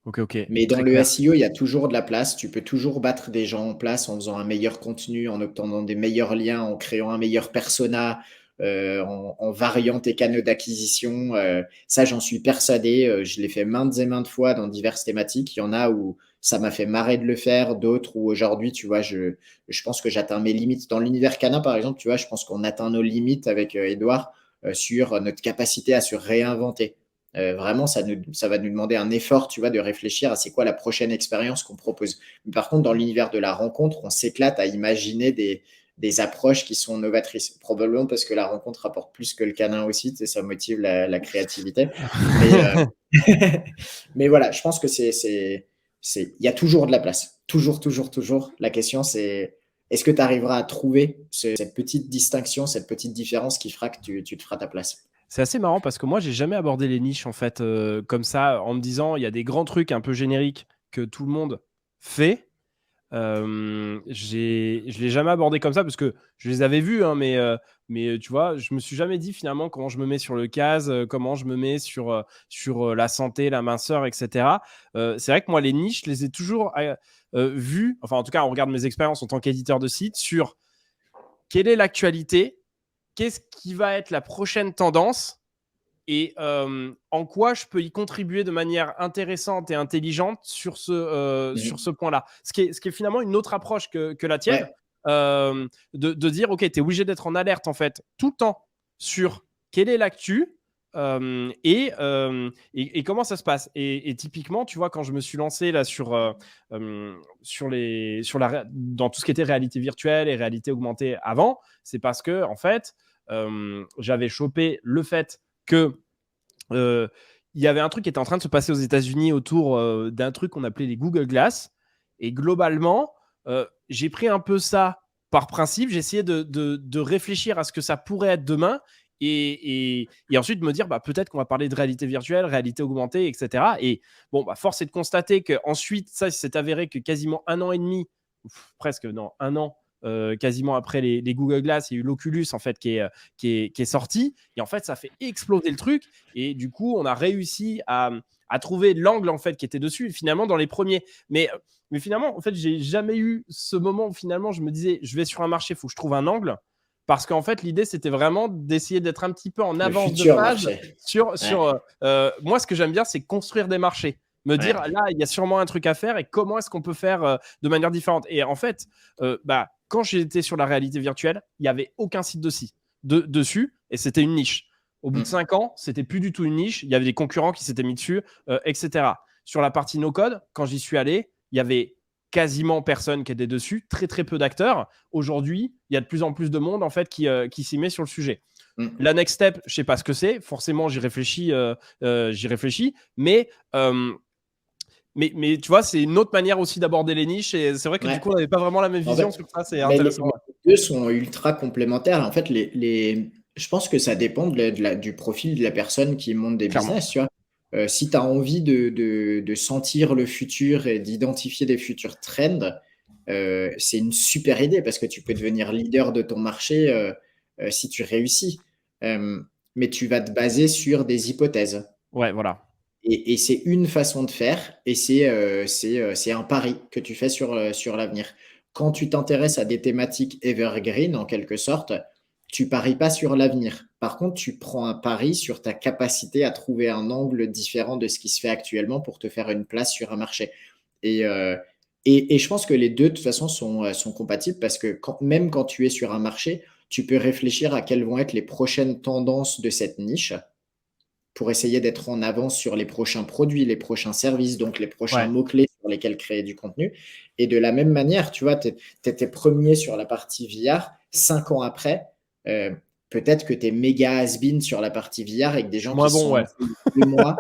Ok.
Mais dans
Très
le
clair.
SEO, il y a toujours de la place. Tu peux toujours battre des gens en place en faisant un meilleur contenu, en obtenant des meilleurs liens, en créant un meilleur persona, en variant tes canaux d'acquisition. Ça, j'en suis persuadé. Je l'ai fait maintes et maintes fois dans diverses thématiques. Il y en a où ça m'a fait marrer de le faire, d'autres où aujourd'hui, tu vois, je pense que j'atteins mes limites. Dans l'univers canin, par exemple, tu vois, je pense qu'on atteint nos limites avec Edouard sur notre capacité à se réinventer. Vraiment, ça va nous demander un effort, tu vois, de réfléchir à c'est quoi la prochaine expérience qu'on propose. Mais par contre, dans l'univers de la rencontre, on s'éclate à imaginer des approches qui sont novatrices. Probablement parce que la rencontre rapporte plus que le canin aussi, tu sais, ça motive la créativité. Mais, mais voilà, je pense que il y a toujours de la place. Toujours, toujours, toujours. La question, c'est est-ce que tu arriveras à trouver cette petite distinction, cette petite différence qui fera que tu te feras ta place.
C'est assez marrant parce que moi, j'ai jamais abordé les niches en fait comme ça, en me disant il y a des grands trucs un peu génériques que tout le monde fait. Je l'ai jamais abordé comme ça parce que je les avais vus, hein, mais tu vois, je me suis jamais dit finalement comment je me mets sur le case, comment je me mets sur la santé, la minceur, etc. C'est vrai que moi, les niches, je les ai toujours vues, enfin en tout cas, on regarde mes expériences en tant qu'éditeur de site sur quelle est l'actualité, qu'est-ce qui va être la prochaine tendance et en quoi je peux y contribuer de manière intéressante et intelligente sur ce point-là. Ce qui est finalement une autre approche que la tienne,
Ouais.
de dire, OK, tu es obligé d'être en alerte, en fait, tout le temps sur quelle est l'actu et comment ça se passe. Et typiquement, tu vois, quand je me suis lancé là dans tout ce qui était réalité virtuelle et réalité augmentée avant, c'est parce que, en fait, j'avais chopé le fait que il y avait un truc qui était en train de se passer aux États-Unis autour d'un truc qu'on appelait les Google Glass. Et globalement, j'ai pris un peu ça par principe. J'ai essayé de réfléchir à ce que ça pourrait être demain. Et ensuite me dire peut-être qu'on va parler de réalité virtuelle, réalité augmentée, etc. Et bon, force est de constater qu'ensuite, ça s'est avéré que quasiment un an et demi, presque non, un an, quasiment après les Google Glass, il y a eu l'Oculus en fait qui est sorti. Et en fait, ça fait exploser le truc. Et du coup, on a réussi à trouver l'angle en fait qui était dessus. Finalement, dans les premiers. Mais finalement, en fait, j'ai jamais eu ce moment où finalement je me disais, je vais sur un marché, il faut que je trouve un angle. Parce qu'en fait, l'idée, c'était vraiment d'essayer d'être un petit peu en avance de phase
marché.
sur moi, ce que j'aime bien, c'est construire des marchés. Me dire, là, il y a sûrement un truc à faire et comment est-ce qu'on peut faire de manière différente. Et en fait, quand j'étais sur la réalité virtuelle, il n'y avait aucun site dessus et c'était une niche. Au bout de 5 ans, c'était plus du tout une niche. Il y avait des concurrents qui s'étaient mis dessus, etc. Sur la partie no-code, quand j'y suis allé, il y avait quasiment personne qui était dessus, très très peu d'acteurs. Aujourd'hui, il y a de plus en plus de monde en fait qui s'y met sur le sujet. La next step, je sais pas ce que c'est. Forcément, j'y réfléchis, mais tu vois, c'est une autre manière aussi d'aborder les niches. Et c'est vrai que du coup, on n'avait pas vraiment la même vision sur ça. C'est intéressant.
Les deux sont ultra complémentaires. En fait, je pense que ça dépend du profil de la personne qui monte des
Clairement.
business. Tu vois. Si tu as envie de sentir le futur et d'identifier des futurs trends, c'est une super idée parce que tu peux devenir leader de ton marché si tu réussis. Mais tu vas te baser sur des hypothèses.
Ouais, voilà.
Et c'est une façon de faire et c'est un pari que tu fais sur l'avenir. Quand tu t'intéresses à des thématiques evergreen, en quelque sorte, tu paries pas sur l'avenir. Par contre, tu prends un pari sur ta capacité à trouver un angle différent de ce qui se fait actuellement pour te faire une place sur un marché. Et je pense que les deux, de toute façon, sont compatibles parce que même quand tu es sur un marché, tu peux réfléchir à quelles vont être les prochaines tendances de cette niche pour essayer d'être en avance sur les prochains produits, les prochains services, donc les prochains mots-clés sur lesquels créer du contenu. Et de la même manière, tu vois, tu étais premier sur la partie VR, 5 ans après, peut-être que tu es méga has-been sur la partie VR et que des gens qui sont lancés il y a 2 mois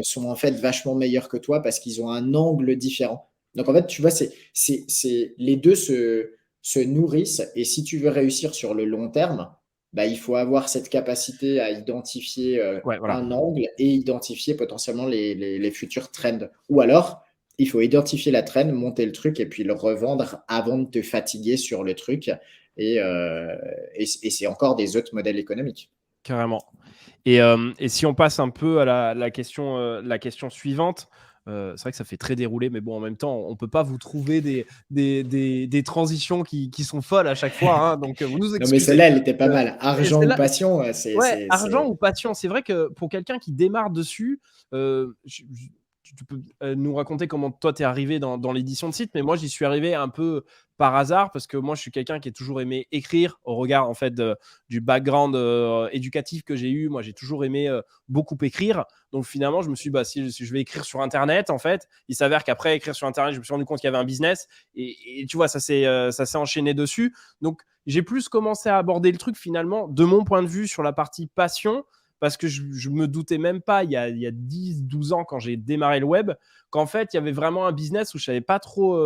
sont en fait vachement meilleurs que toi parce qu'ils ont un angle différent. Donc en fait, tu vois, les deux se nourrissent et si tu veux réussir sur le long terme, il faut avoir cette capacité à identifier un angle et identifier potentiellement les futurs trends. Ou alors, il faut identifier la trend, monter le truc et puis le revendre avant de te fatiguer sur le truc. Et c'est encore des autres modèles économiques.
Carrément. Et si on passe un peu à la question suivante, c'est vrai que ça fait très déroulé, mais bon, en même temps, on ne peut pas vous trouver des transitions qui sont folles à chaque fois. Hein, donc, vous nous excusez.
Non, mais celle-là, elle était pas mal. Argent ou passion,
argent ou passion. C'est vrai que pour quelqu'un qui démarre dessus, tu peux nous raconter comment toi t'es arrivé dans l'édition de site, mais moi j'y suis arrivé un peu par hasard parce que moi je suis quelqu'un qui a toujours aimé écrire au regard en fait du background éducatif que j'ai eu. Moi j'ai toujours aimé beaucoup écrire, donc finalement je me suis dit si je vais écrire sur internet, en fait il s'avère qu'après écrire sur internet je me suis rendu compte qu'il y avait un business et tu vois ça s'est enchaîné dessus. Donc j'ai plus commencé à aborder le truc finalement de mon point de vue sur la partie passion, parce que je me doutais même pas il y a 10-12 ans quand j'ai démarré le web qu'en fait il y avait vraiment un business où je savais pas trop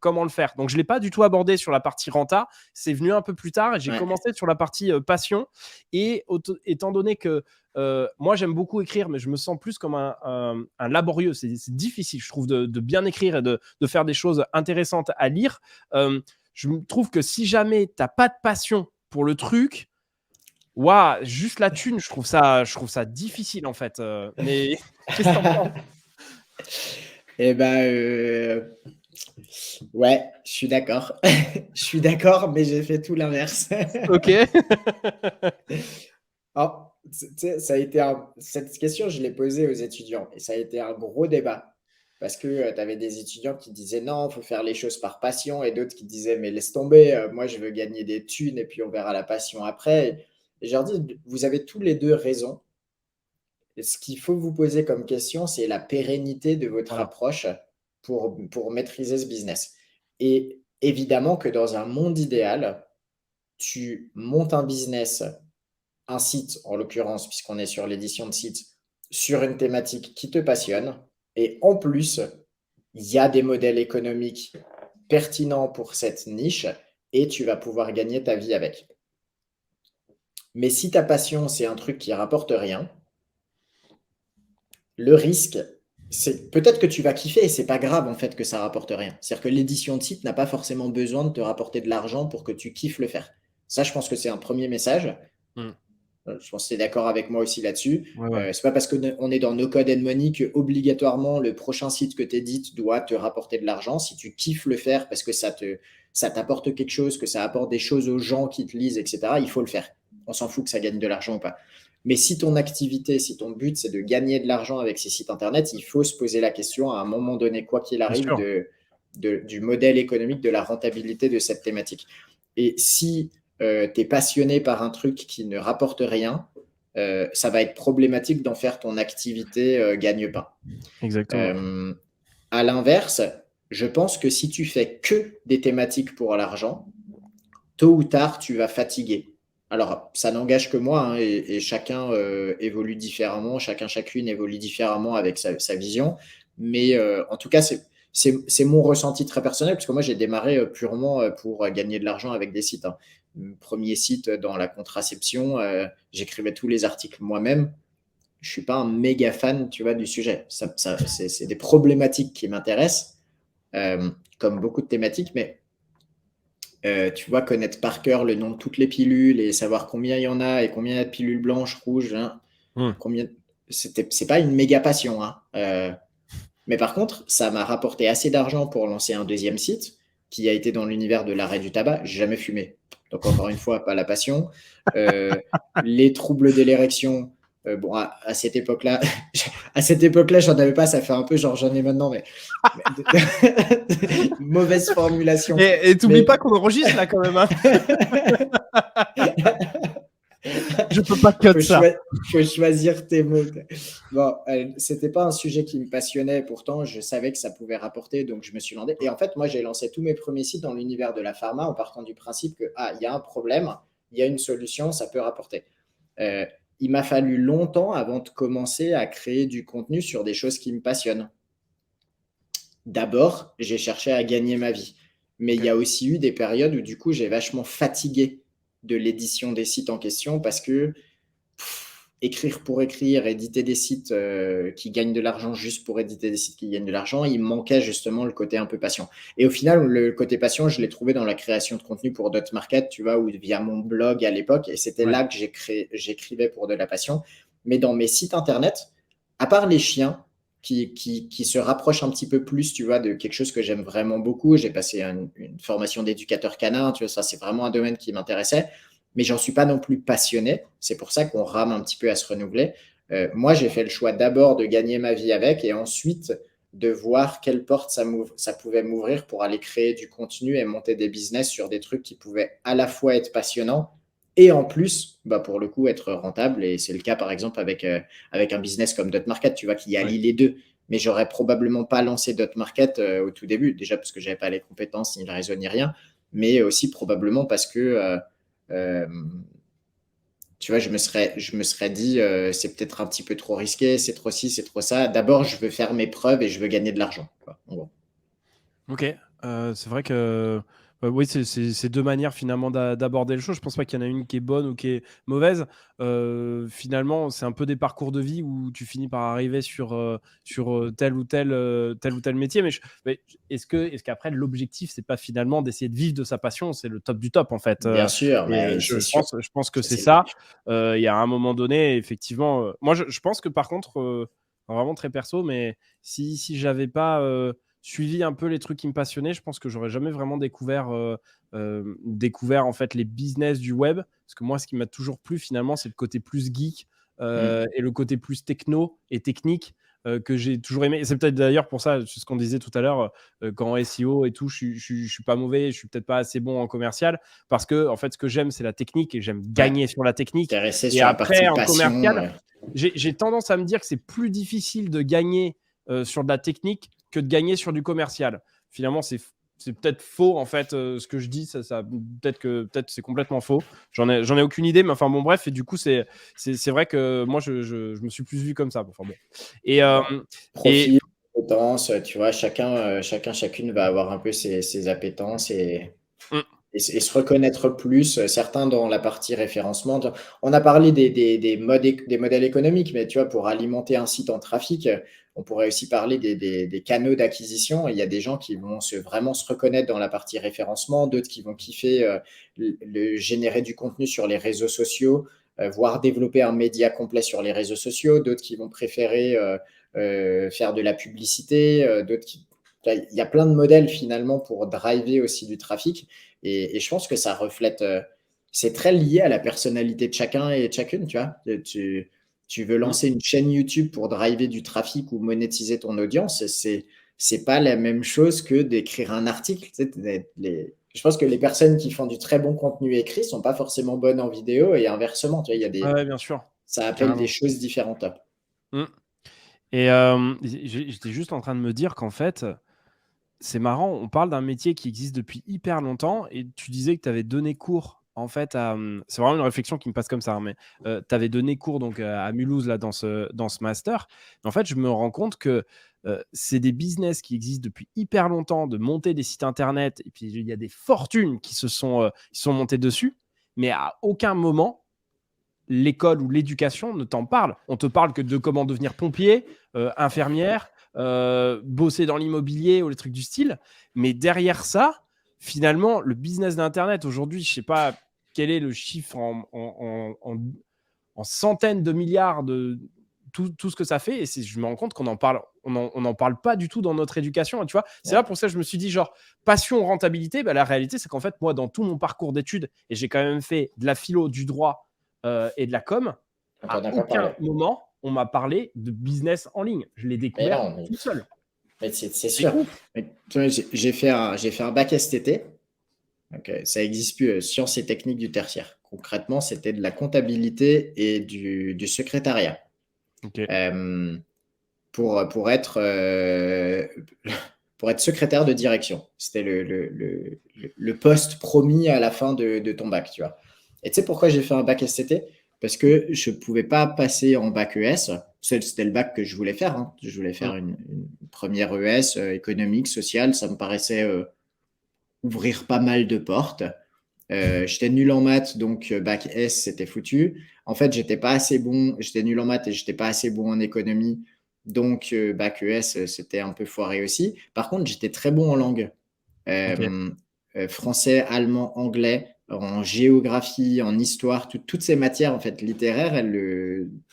comment le faire. Donc je l'ai pas du tout abordé sur la partie renta, c'est venu un peu plus tard et j'ai commencé sur la partie passion. Et étant donné que moi j'aime beaucoup écrire, mais je me sens plus comme un laborieux, c'est difficile je trouve de bien écrire et de faire des choses intéressantes à lire. Je trouve que si jamais t'as pas de passion pour le truc, juste la thune, je trouve ça difficile en fait. Mais qu'est-ce que t'en penses?
Eh ouais, je suis d'accord. Je suis d'accord, mais j'ai fait tout l'inverse.
Ok.
Alors, ça a été cette question, je l'ai posée aux étudiants et ça a été un gros débat parce que tu avais des étudiants qui disaient non, il faut faire les choses par passion et d'autres qui disaient mais laisse tomber, moi je veux gagner des thunes et puis on verra la passion après. Et je leur dis, vous avez tous les deux raison. Et ce qu'il faut vous poser comme question, c'est la pérennité de votre approche pour maîtriser ce business. Et évidemment que dans un monde idéal, tu montes un business, un site en l'occurrence, puisqu'on est sur l'édition de sites, sur une thématique qui te passionne. Et en plus, il y a des modèles économiques pertinents pour cette niche et tu vas pouvoir gagner ta vie avec. Mais si ta passion, c'est un truc qui rapporte rien, le risque, c'est peut-être que tu vas kiffer et c'est pas grave en fait que ça rapporte rien. C'est-à-dire que l'édition de site n'a pas forcément besoin de te rapporter de l'argent pour que tu kiffes le faire. Ça, je pense que c'est un premier message. Je pense que tu es d'accord avec moi aussi là-dessus.
Ouais.
C'est pas parce qu'on est dans No Code and Money que obligatoirement le prochain site que tu édites doit te rapporter de l'argent. Si tu kiffes le faire parce que ça t'apporte quelque chose, que ça apporte des choses aux gens qui te lisent, etc., il faut le faire. On s'en fout que ça gagne de l'argent ou pas. Mais si ton activité, si ton but, c'est de gagner de l'argent avec ces sites internet, il faut se poser la question à un moment donné, quoi qu'il
Bien
arrive,
sûr.
du modèle économique, de la rentabilité de cette thématique. Et si tu es passionné par un truc qui ne rapporte rien, ça va être problématique d'en faire ton activité gagne-pain.
Exactement.
À l'inverse, je pense que si tu fais que des thématiques pour l'argent, tôt ou tard, tu vas fatiguer. Alors, ça n'engage que moi, hein, et chacun évolue différemment, chacune évolue différemment avec sa vision. Mais en tout cas, c'est mon ressenti très personnel, parce que moi, j'ai démarré purement pour gagner de l'argent avec des sites. Hein. Premier site dans la contraception, j'écrivais tous les articles moi-même. Je ne suis pas un méga fan, tu vois, du sujet. C'est des problématiques qui m'intéressent, comme beaucoup de thématiques, mais tu vois, connaître par cœur le nom de toutes les pilules et savoir combien il y en a et combien il y a de pilules blanches, rouges, hein, c'est pas une méga passion. Hein. Mais par contre, ça m'a rapporté assez d'argent pour lancer un deuxième site qui a été dans l'univers de l'arrêt du tabac. J'ai jamais fumé. Donc, encore une fois, pas la passion. Les troubles de l'érection, bon, à cette époque-là, j'en avais pas, ça fait un peu genre j'en ai maintenant, mais mauvaise formulation.
Et t'oublies pas qu'on enregistre là quand même. Hein. Je peux pas cut ça.
Faut choisir tes mots. Bon, c'était pas un sujet qui me passionnait, pourtant je savais que ça pouvait rapporter, donc je me suis lancé. Et en fait, moi, j'ai lancé tous mes premiers sites dans l'univers de la pharma en partant du principe que il y a un problème, il y a une solution, ça peut rapporter. Il m'a fallu longtemps avant de commencer à créer du contenu sur des choses qui me passionnent. D'abord, j'ai cherché à gagner ma vie. Mais il y a aussi eu des périodes où du coup, j'ai vachement fatigué de l'édition des sites en question parce que écrire pour écrire, éditer des sites qui gagnent de l'argent juste pour éditer des sites qui gagnent de l'argent, il me manquait justement le côté un peu passion. Et au final, le côté passion, je l'ai trouvé dans la création de contenu pour Dotmarket, tu vois, ou via mon blog à l'époque. Et c'était là que j'écrivais pour de la passion. Mais dans mes sites internet, à part les chiens, qui se rapprochent un petit peu plus, tu vois, de quelque chose que j'aime vraiment beaucoup. J'ai passé une formation d'éducateur canin, tu vois, ça c'est vraiment un domaine qui m'intéressait, mais j'en suis pas non plus passionné. C'est pour ça qu'on rame un petit peu à se renouveler. Moi, j'ai fait le choix d'abord de gagner ma vie avec et ensuite de voir quelle porte ça pouvait m'ouvrir pour aller créer du contenu et monter des business sur des trucs qui pouvaient à la fois être passionnants et en plus, bah pour le coup, être rentable. Et c'est le cas, par exemple, avec un business comme Dotmarket, tu vois, qui allie les deux. Mais j'aurais probablement pas lancé Dotmarket au tout début, déjà parce que j'avais pas les compétences, ni le réseau, ni rien, mais aussi probablement parce que, tu vois, je me serais dit, c'est peut-être un petit peu trop risqué, c'est trop ci, c'est trop ça. D'abord, je veux faire mes preuves et je veux gagner de l'argent, quoi, en gros.
Ok, c'est vrai que oui, c'est deux manières finalement d'aborder les choses. Je pense pas qu'il y en a une qui est bonne ou qui est mauvaise. Finalement, c'est un peu des parcours de vie où tu finis par arriver sur tel ou tel métier. Mais est-ce qu'après l'objectif c'est pas finalement d'essayer de vivre de sa passion, c'est le top du top en fait.
Bien sûr, mais
Je
c'est sûr.
pense que
Ça,
c'est
c'est
ça. Il y a un moment donné, effectivement. Moi, je pense que par contre, vraiment très perso, mais si j'avais pas suivi un peu les trucs qui me passionnaient, je pense que j'aurais jamais vraiment découvert en fait les business du web. Parce que moi, ce qui m'a toujours plu finalement, c'est le côté plus geek et le côté plus techno et technique que j'ai toujours aimé. Et c'est peut-être d'ailleurs pour ça, c'est ce qu'on disait tout à l'heure, qu'en SEO et tout, je suis pas mauvais, je suis peut-être pas assez bon en commercial parce que en fait, ce que j'aime, c'est la technique et j'aime gagner sur la technique.
T'es resté
Et
sur la partie
après, en
passion.
commercial, j'ai tendance à me dire que c'est plus difficile de gagner sur de la technique que de gagner sur du commercial. Finalement, c'est peut-être faux en fait ce que je dis, peut-être c'est complètement faux. J'en ai aucune idée, mais enfin bon bref, et du coup c'est vrai que moi je me suis plus vu comme ça. Enfin bon. Et et
Profil, compétences, tu vois, chacune va avoir un peu ses appétences
mm,
et se reconnaître plus, certains dans la partie référencement. On a parlé des modèles économiques, mais tu vois, pour alimenter un site en trafic, on pourrait aussi parler des canaux d'acquisition. Il y a des gens qui vont vraiment se reconnaître dans la partie référencement, d'autres qui vont kiffer générer du contenu sur les réseaux sociaux, voire développer un média complet sur les réseaux sociaux, d'autres qui vont préférer faire de la publicité, d'autres qui... Il y a plein de modèles finalement pour driver aussi du trafic. Et je pense que ça reflète, c'est très lié à la personnalité de chacun et de chacune, tu vois. Tu veux
mm.
lancer une chaîne YouTube pour driver du trafic ou monétiser ton audience, c'est pas la même chose que d'écrire un article. Tu sais, je pense que les personnes qui font du très bon contenu écrit sont pas forcément bonnes en vidéo et inversement, tu vois,
Ouais, bien sûr,
ça appelle des
carrément.
choses différentes.
Mm. Et j'étais juste en train de me dire qu'en fait, c'est marrant, on parle d'un métier qui existe depuis hyper longtemps et tu disais que tu avais donné cours en fait c'est vraiment une réflexion qui me passe comme ça, hein, mais tu avais donné cours donc à Mulhouse là dans ce master. Mais en fait, je me rends compte que c'est des business qui existent depuis hyper longtemps, de monter des sites internet et puis il y a des fortunes qui se sont montées dessus, mais à aucun moment l'école ou l'éducation ne t'en parle. On te parle que de comment devenir pompier, infirmière, bosser dans l'immobilier ou les trucs du style. Mais derrière ça, finalement, le business d'Internet aujourd'hui, je ne sais pas quel est le chiffre en centaines de milliards de tout ce que ça fait. Et je me rends compte qu'on en parle, on en parle pas du tout dans notre éducation. Tu vois, c'est là pour ça que je me suis dit genre passion, rentabilité. Bah, la réalité, c'est qu'en fait, moi, dans tout mon parcours d'études, et j'ai quand même fait de la philo, du droit et de la com,
On t'en
à
a pas parlé.
aucun moment on m'a parlé de business en ligne. Je l'ai
Mais
découvert
non,
tout seul.
mais c'est
C'est
sûr.
ouf.
Mais, tu vois, j'ai fait un bac STT. Donc, ça n'existe plus, sciences et techniques du tertiaire. Concrètement, c'était de la comptabilité et du secrétariat.
Ok.
Euh, pour pour être secrétaire de direction. C'était le poste promis à la fin de ton bac, tu vois. Et tu sais pourquoi j'ai fait un bac STT? Parce que je ne pouvais pas passer en bac ES. C'était le bac que je voulais faire, hein. Je voulais faire une première ES, économique, sociale. Ça me paraissait ouvrir pas mal de portes. J'étais nul en maths, donc bac S, c'était foutu. En fait, j'étais pas assez bon. J'étais nul en maths et j'étais pas assez bon en économie. Donc, bac ES, c'était un peu foiré aussi. Par contre, j'étais très bon en langue.
Ok.
Euh, Français, allemand, anglais, en géographie, en histoire, toutes ces matières en fait littéraires,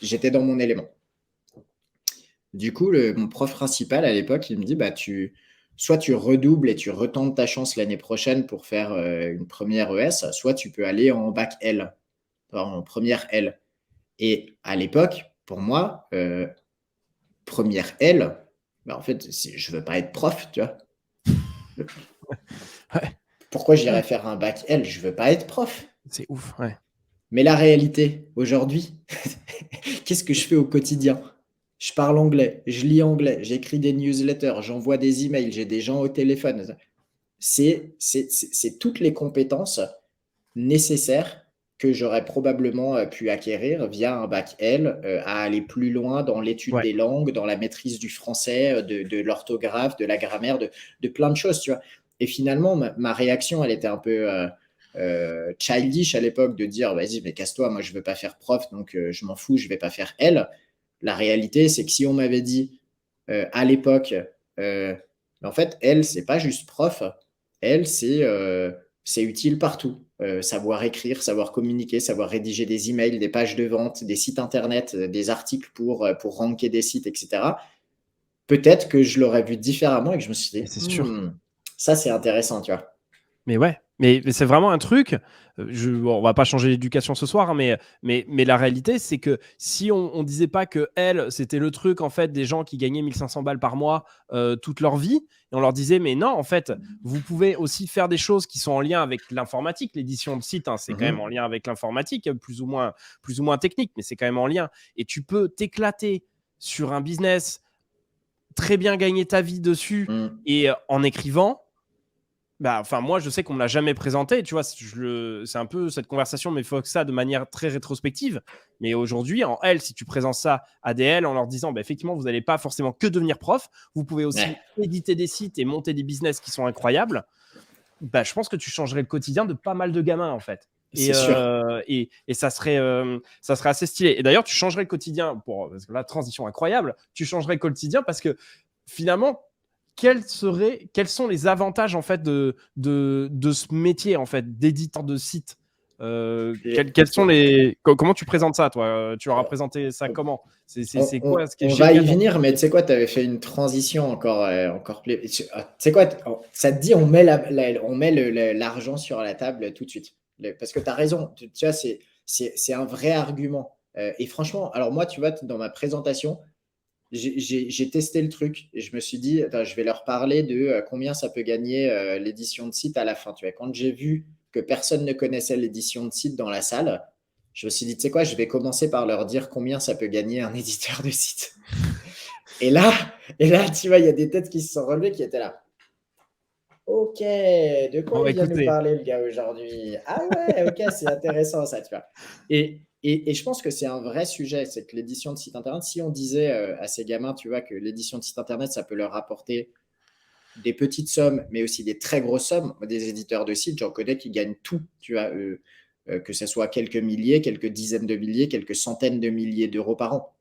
j'étais dans mon élément. Du coup, mon prof principal à l'époque, il me dit, bah, soit tu redoubles et tu retentes ta chance l'année prochaine pour faire une première ES, soit tu peux aller en bac L, en première L. Et à l'époque, pour moi, première L, bah, en fait, je veux pas être prof, tu vois.
Ouais.
Pourquoi j'irais faire un bac L? Je veux pas être prof.
C'est ouf. Ouais.
Mais la réalité, aujourd'hui, qu'est-ce que je fais au quotidien? Je parle anglais, je lis anglais, j'écris des newsletters, j'envoie des emails, j'ai des gens au téléphone. C'est toutes les compétences nécessaires que j'aurais probablement pu acquérir via un bac L, à aller plus loin dans l'étude
Ouais.
des langues, dans la maîtrise du français, de l'orthographe, de la grammaire, de plein de choses, tu vois. Et finalement, ma réaction, elle était un peu childish à l'époque de dire, vas-y, mais casse-toi, moi je veux pas faire prof, donc je m'en fous, je vais pas faire L. La réalité, c'est que si on m'avait dit à l'époque, euh, en fait, L, c'est pas juste prof, L, c'est utile partout. Savoir écrire, savoir communiquer, savoir rédiger des emails, des pages de vente, des sites internet, des articles pour ranker des sites, etc. Peut-être que je l'aurais vu différemment et que je me suis
Et
dit,
c'est sûr.
ça c'est intéressant, tu vois.
Mais ouais, mais c'est vraiment un truc. Bon, on va pas changer l'éducation ce soir, hein, mais la réalité, c'est que si on disait pas que elle, c'était le truc en fait des gens qui gagnaient 1500 balles par mois toute leur vie, et on leur disait mais non, en fait, vous pouvez aussi faire des choses qui sont en lien avec l'informatique. L'édition de site, hein, c'est quand même en
Mhm.
lien avec l'informatique, plus ou moins technique, mais c'est quand même en lien. Et tu peux t'éclater sur un business, très bien gagner ta vie dessus
Mm.
et en écrivant Bah, enfin, moi, je sais qu'on me l'a jamais présenté, tu vois. C'est un peu cette conversation, mais il faut que ça de manière très rétrospective. Mais aujourd'hui, en L, si tu présentes ça à des L en leur disant, bah, effectivement, vous n'allez pas forcément que devenir prof, vous pouvez aussi
Ouais,
éditer des sites et monter des business qui sont incroyables. Bah, je pense que tu changerais le quotidien de pas mal de gamins, en fait.
c'est sûr.
Et ça serait assez stylé. Et d'ailleurs, tu changerais le quotidien, parce que la transition incroyable, tu changerais le quotidien parce que finalement, quels sont les avantages en fait de ce métier en fait d'éditeur de site. Quels sont comment tu présentes ça, toi? Tu leur as présenté ça comment? C'est quoi ce qui est
On va y
génial dans
venir, mais tu sais quoi, tu avais fait une transition encore plus. Tu sais quoi, ça te dit, on met l'argent sur la table tout de suite. Parce que tu as raison, tu vois, c'est un vrai argument. Et franchement, alors moi, tu vois, dans ma présentation, j'ai testé le truc et je me suis dit, attends, je vais leur parler de combien ça peut gagner l'édition de site à la fin. Tu vois, quand j'ai vu que personne ne connaissait l'édition de site dans la salle, je me suis dit, tu sais quoi, je vais commencer par leur dire combien ça peut gagner un éditeur de site. Et là, tu vois, il y a des têtes qui se sont relevées qui étaient là. Ok, de quoi
Bon,
il vient nous
écoutez,
parler le gars aujourd'hui? Ah ouais, ok, c'est intéressant ça, tu vois. Et je pense que c'est un vrai sujet, c'est que l'édition de site internet, si on disait à ces gamins, tu vois, que l'édition de site internet, ça peut leur rapporter des petites sommes, mais aussi des très grosses sommes, des éditeurs de sites, j'en connais qui gagnent tout, tu vois, que ce soit quelques milliers, quelques dizaines de milliers, quelques centaines de milliers d'euros par an,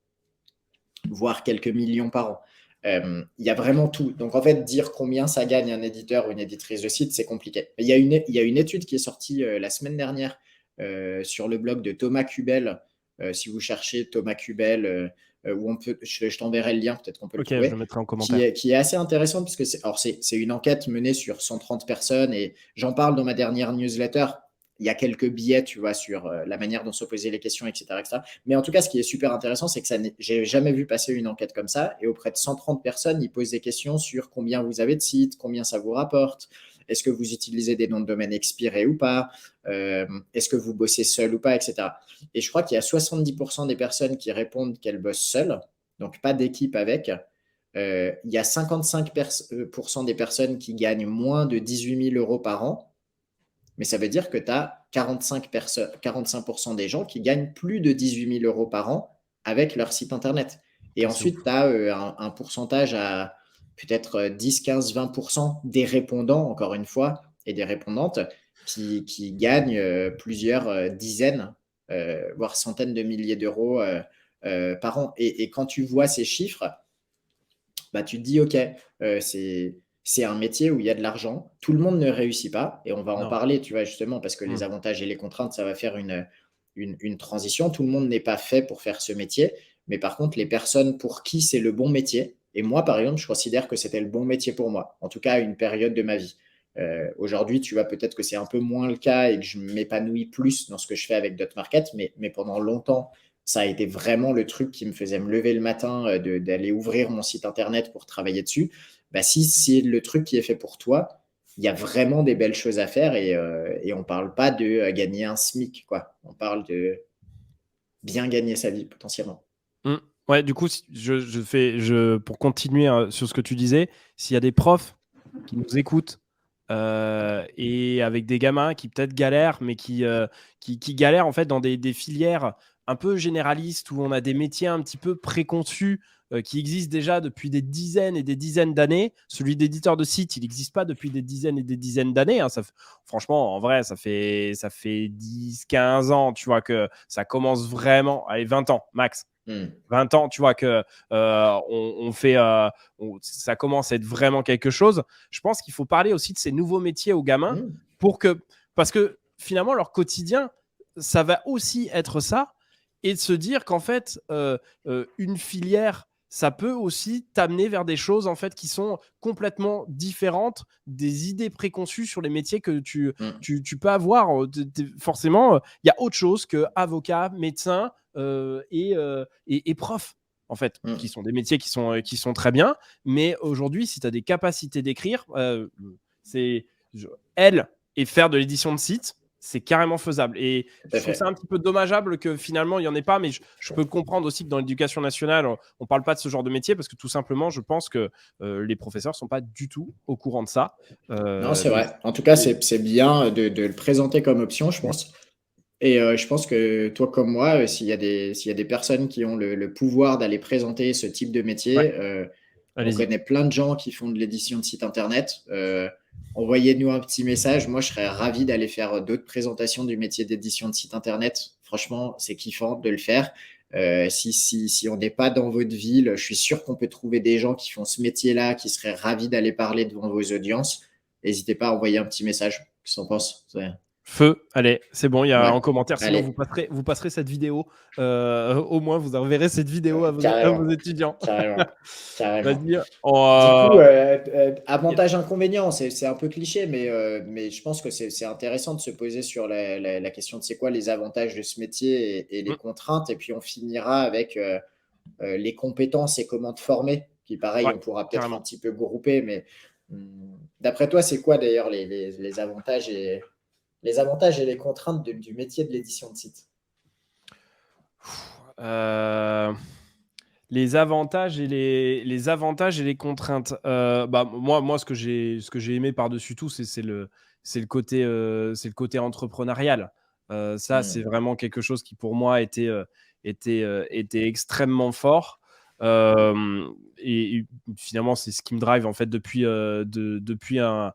voire quelques millions par an. Il y a vraiment tout. Donc, en fait, dire combien ça gagne un éditeur ou une éditrice de site, c'est compliqué. Il y a une étude qui est sortie la semaine dernière sur le blog de Thomas Kubel. Si vous cherchez Thomas Kubel, où je t'enverrai le lien, peut-être qu'on peut le
ok, je
trouver,
le mettrai en commentaire.
qui est assez intéressante, puisque c'est une enquête menée sur 130 personnes, et j'en parle dans ma dernière newsletter. Il y a quelques billets, tu vois, sur la manière dont se posaient les questions, etc., etc. Mais en tout cas, ce qui est super intéressant, c'est que j'ai jamais vu passer une enquête comme ça. Et auprès de 130 personnes, ils posent des questions sur combien vous avez de sites, combien ça vous rapporte, est-ce que vous utilisez des noms de domaine expirés ou pas, est-ce que vous bossez seul ou pas, etc. Et je crois qu'il y a 70% des personnes qui répondent qu'elles bossent seules, donc pas d'équipe avec. Il y a 55% des personnes qui gagnent moins de 18 000 euros par an. Mais ça veut dire que tu as 45% des gens qui gagnent plus de 18 000 euros par an avec leur site internet. Et
Ah, c'est ouf.
ensuite, tu as un pourcentage à peut-être 10, 15, 20% des répondants, encore une fois, et des répondantes qui gagnent plusieurs dizaines, voire centaines de milliers d'euros par an. Et quand tu vois ces chiffres, bah, tu te dis, OK, c'est un métier où il y a de l'argent. Tout le monde ne réussit pas. Et on va en
Non.
parler, tu vois, justement, parce que les avantages et les contraintes, ça va faire une transition. Tout le monde n'est pas fait pour faire ce métier. Mais par contre, les personnes pour qui c'est le bon métier, et moi, par exemple, je considère que c'était le bon métier pour moi, en tout cas à une période de ma vie. Aujourd'hui, tu vois, peut-être que c'est un peu moins le cas et que je m'épanouis plus dans ce que je fais avec Dotmarket, mais pendant longtemps, ça a été vraiment le truc qui me faisait me lever le matin, d'aller ouvrir mon site internet pour travailler dessus. Bah, si c'est le truc qui est fait pour toi, il y a vraiment des belles choses à faire et on ne parle pas de gagner un SMIC, quoi. On parle de bien gagner sa vie potentiellement.
Mm. Ouais, du coup, pour continuer sur ce que tu disais, s'il y a des profs qui nous écoutent et avec des gamins qui peut-être galèrent, mais qui galèrent en fait dans des filières un peu généralistes où on a des métiers un petit peu préconçus qui existent déjà depuis des dizaines et des dizaines d'années. Celui d'éditeur de site, il n'existe pas depuis des dizaines et des dizaines d'années. Hein. Franchement, en vrai, ça fait 10, 15 ans, tu vois, que ça commence vraiment. Allez, 20 ans, max. 20 ans, tu vois, que on fait, ça commence à être vraiment quelque chose. Je pense qu'il faut parler aussi de ces nouveaux métiers aux gamins
Mm.
parce que finalement, leur quotidien, ça va aussi être ça et de se dire qu'en fait, une filière, ça peut aussi t'amener vers des choses en fait qui sont complètement différentes des idées préconçues sur les métiers que
Mm.
tu peux avoir. Forcément, il y a autre chose que avocat, médecin et prof, en fait, qui
Mm.
sont des métiers qui sont très bien. Mais aujourd'hui, si tu as des capacités d'écrire, c'est elle et faire de l'édition de site, c'est carrément faisable. Et
Tout
je
à
trouve
fait.
ça un petit peu dommageable que finalement, il n'y en ait pas. Mais je peux comprendre aussi que dans l'éducation nationale, on ne parle pas de ce genre de métier parce que tout simplement, je pense que les professeurs ne sont pas du tout au courant de ça.
Non, c'est
Donc,
vrai. En tout cas,
c'est-
c'est bien de le présenter comme option, je pense. Et je pense que toi comme moi, s'il y a des personnes qui ont le pouvoir d'aller présenter ce type de
ouais,
métier, on
allez-y.
connaît plein de gens qui font de l'édition de sites internet. Envoyez-nous un petit message. Moi, je serais ravi d'aller faire d'autres présentations du métier d'édition de site internet. Franchement, c'est kiffant de le faire. Si on n'est pas dans votre ville, je suis sûr qu'on peut trouver des gens qui font ce métier-là, qui seraient ravis d'aller parler devant vos audiences. N'hésitez pas à envoyer un petit message. Qu'est-ce que t'en penses?
Feu, allez, c'est bon, il y a
Ouais,
en commentaire. Sinon,
allez.
vous passerez cette vidéo. Au moins, vous enverrez cette vidéo à vos
Carrément,
étudiants.
carrément, carrément.
Vas-y.
Du coup,
Y-
avantage, inconvénient, c'est un peu cliché, mais je pense que c'est intéressant de se poser sur la question de c'est quoi les avantages de ce métier et les
Mm,
contraintes. Et puis on finira avec les compétences et comment te former. Puis pareil,
ouais,
on pourra peut-être un
carrément.
petit peu grouper, mais d'après toi, c'est quoi d'ailleurs les avantages et les contraintes du métier de l'édition de site?
Euh, les avantages les avantages et les contraintes. Moi, ce que j'ai aimé par-dessus tout, c'est le côté entrepreneurial. Ça, c'est
Hmm.
vraiment quelque chose qui, pour moi, était extrêmement fort. Euh, et finalement, c'est ce qui me drive en fait depuis un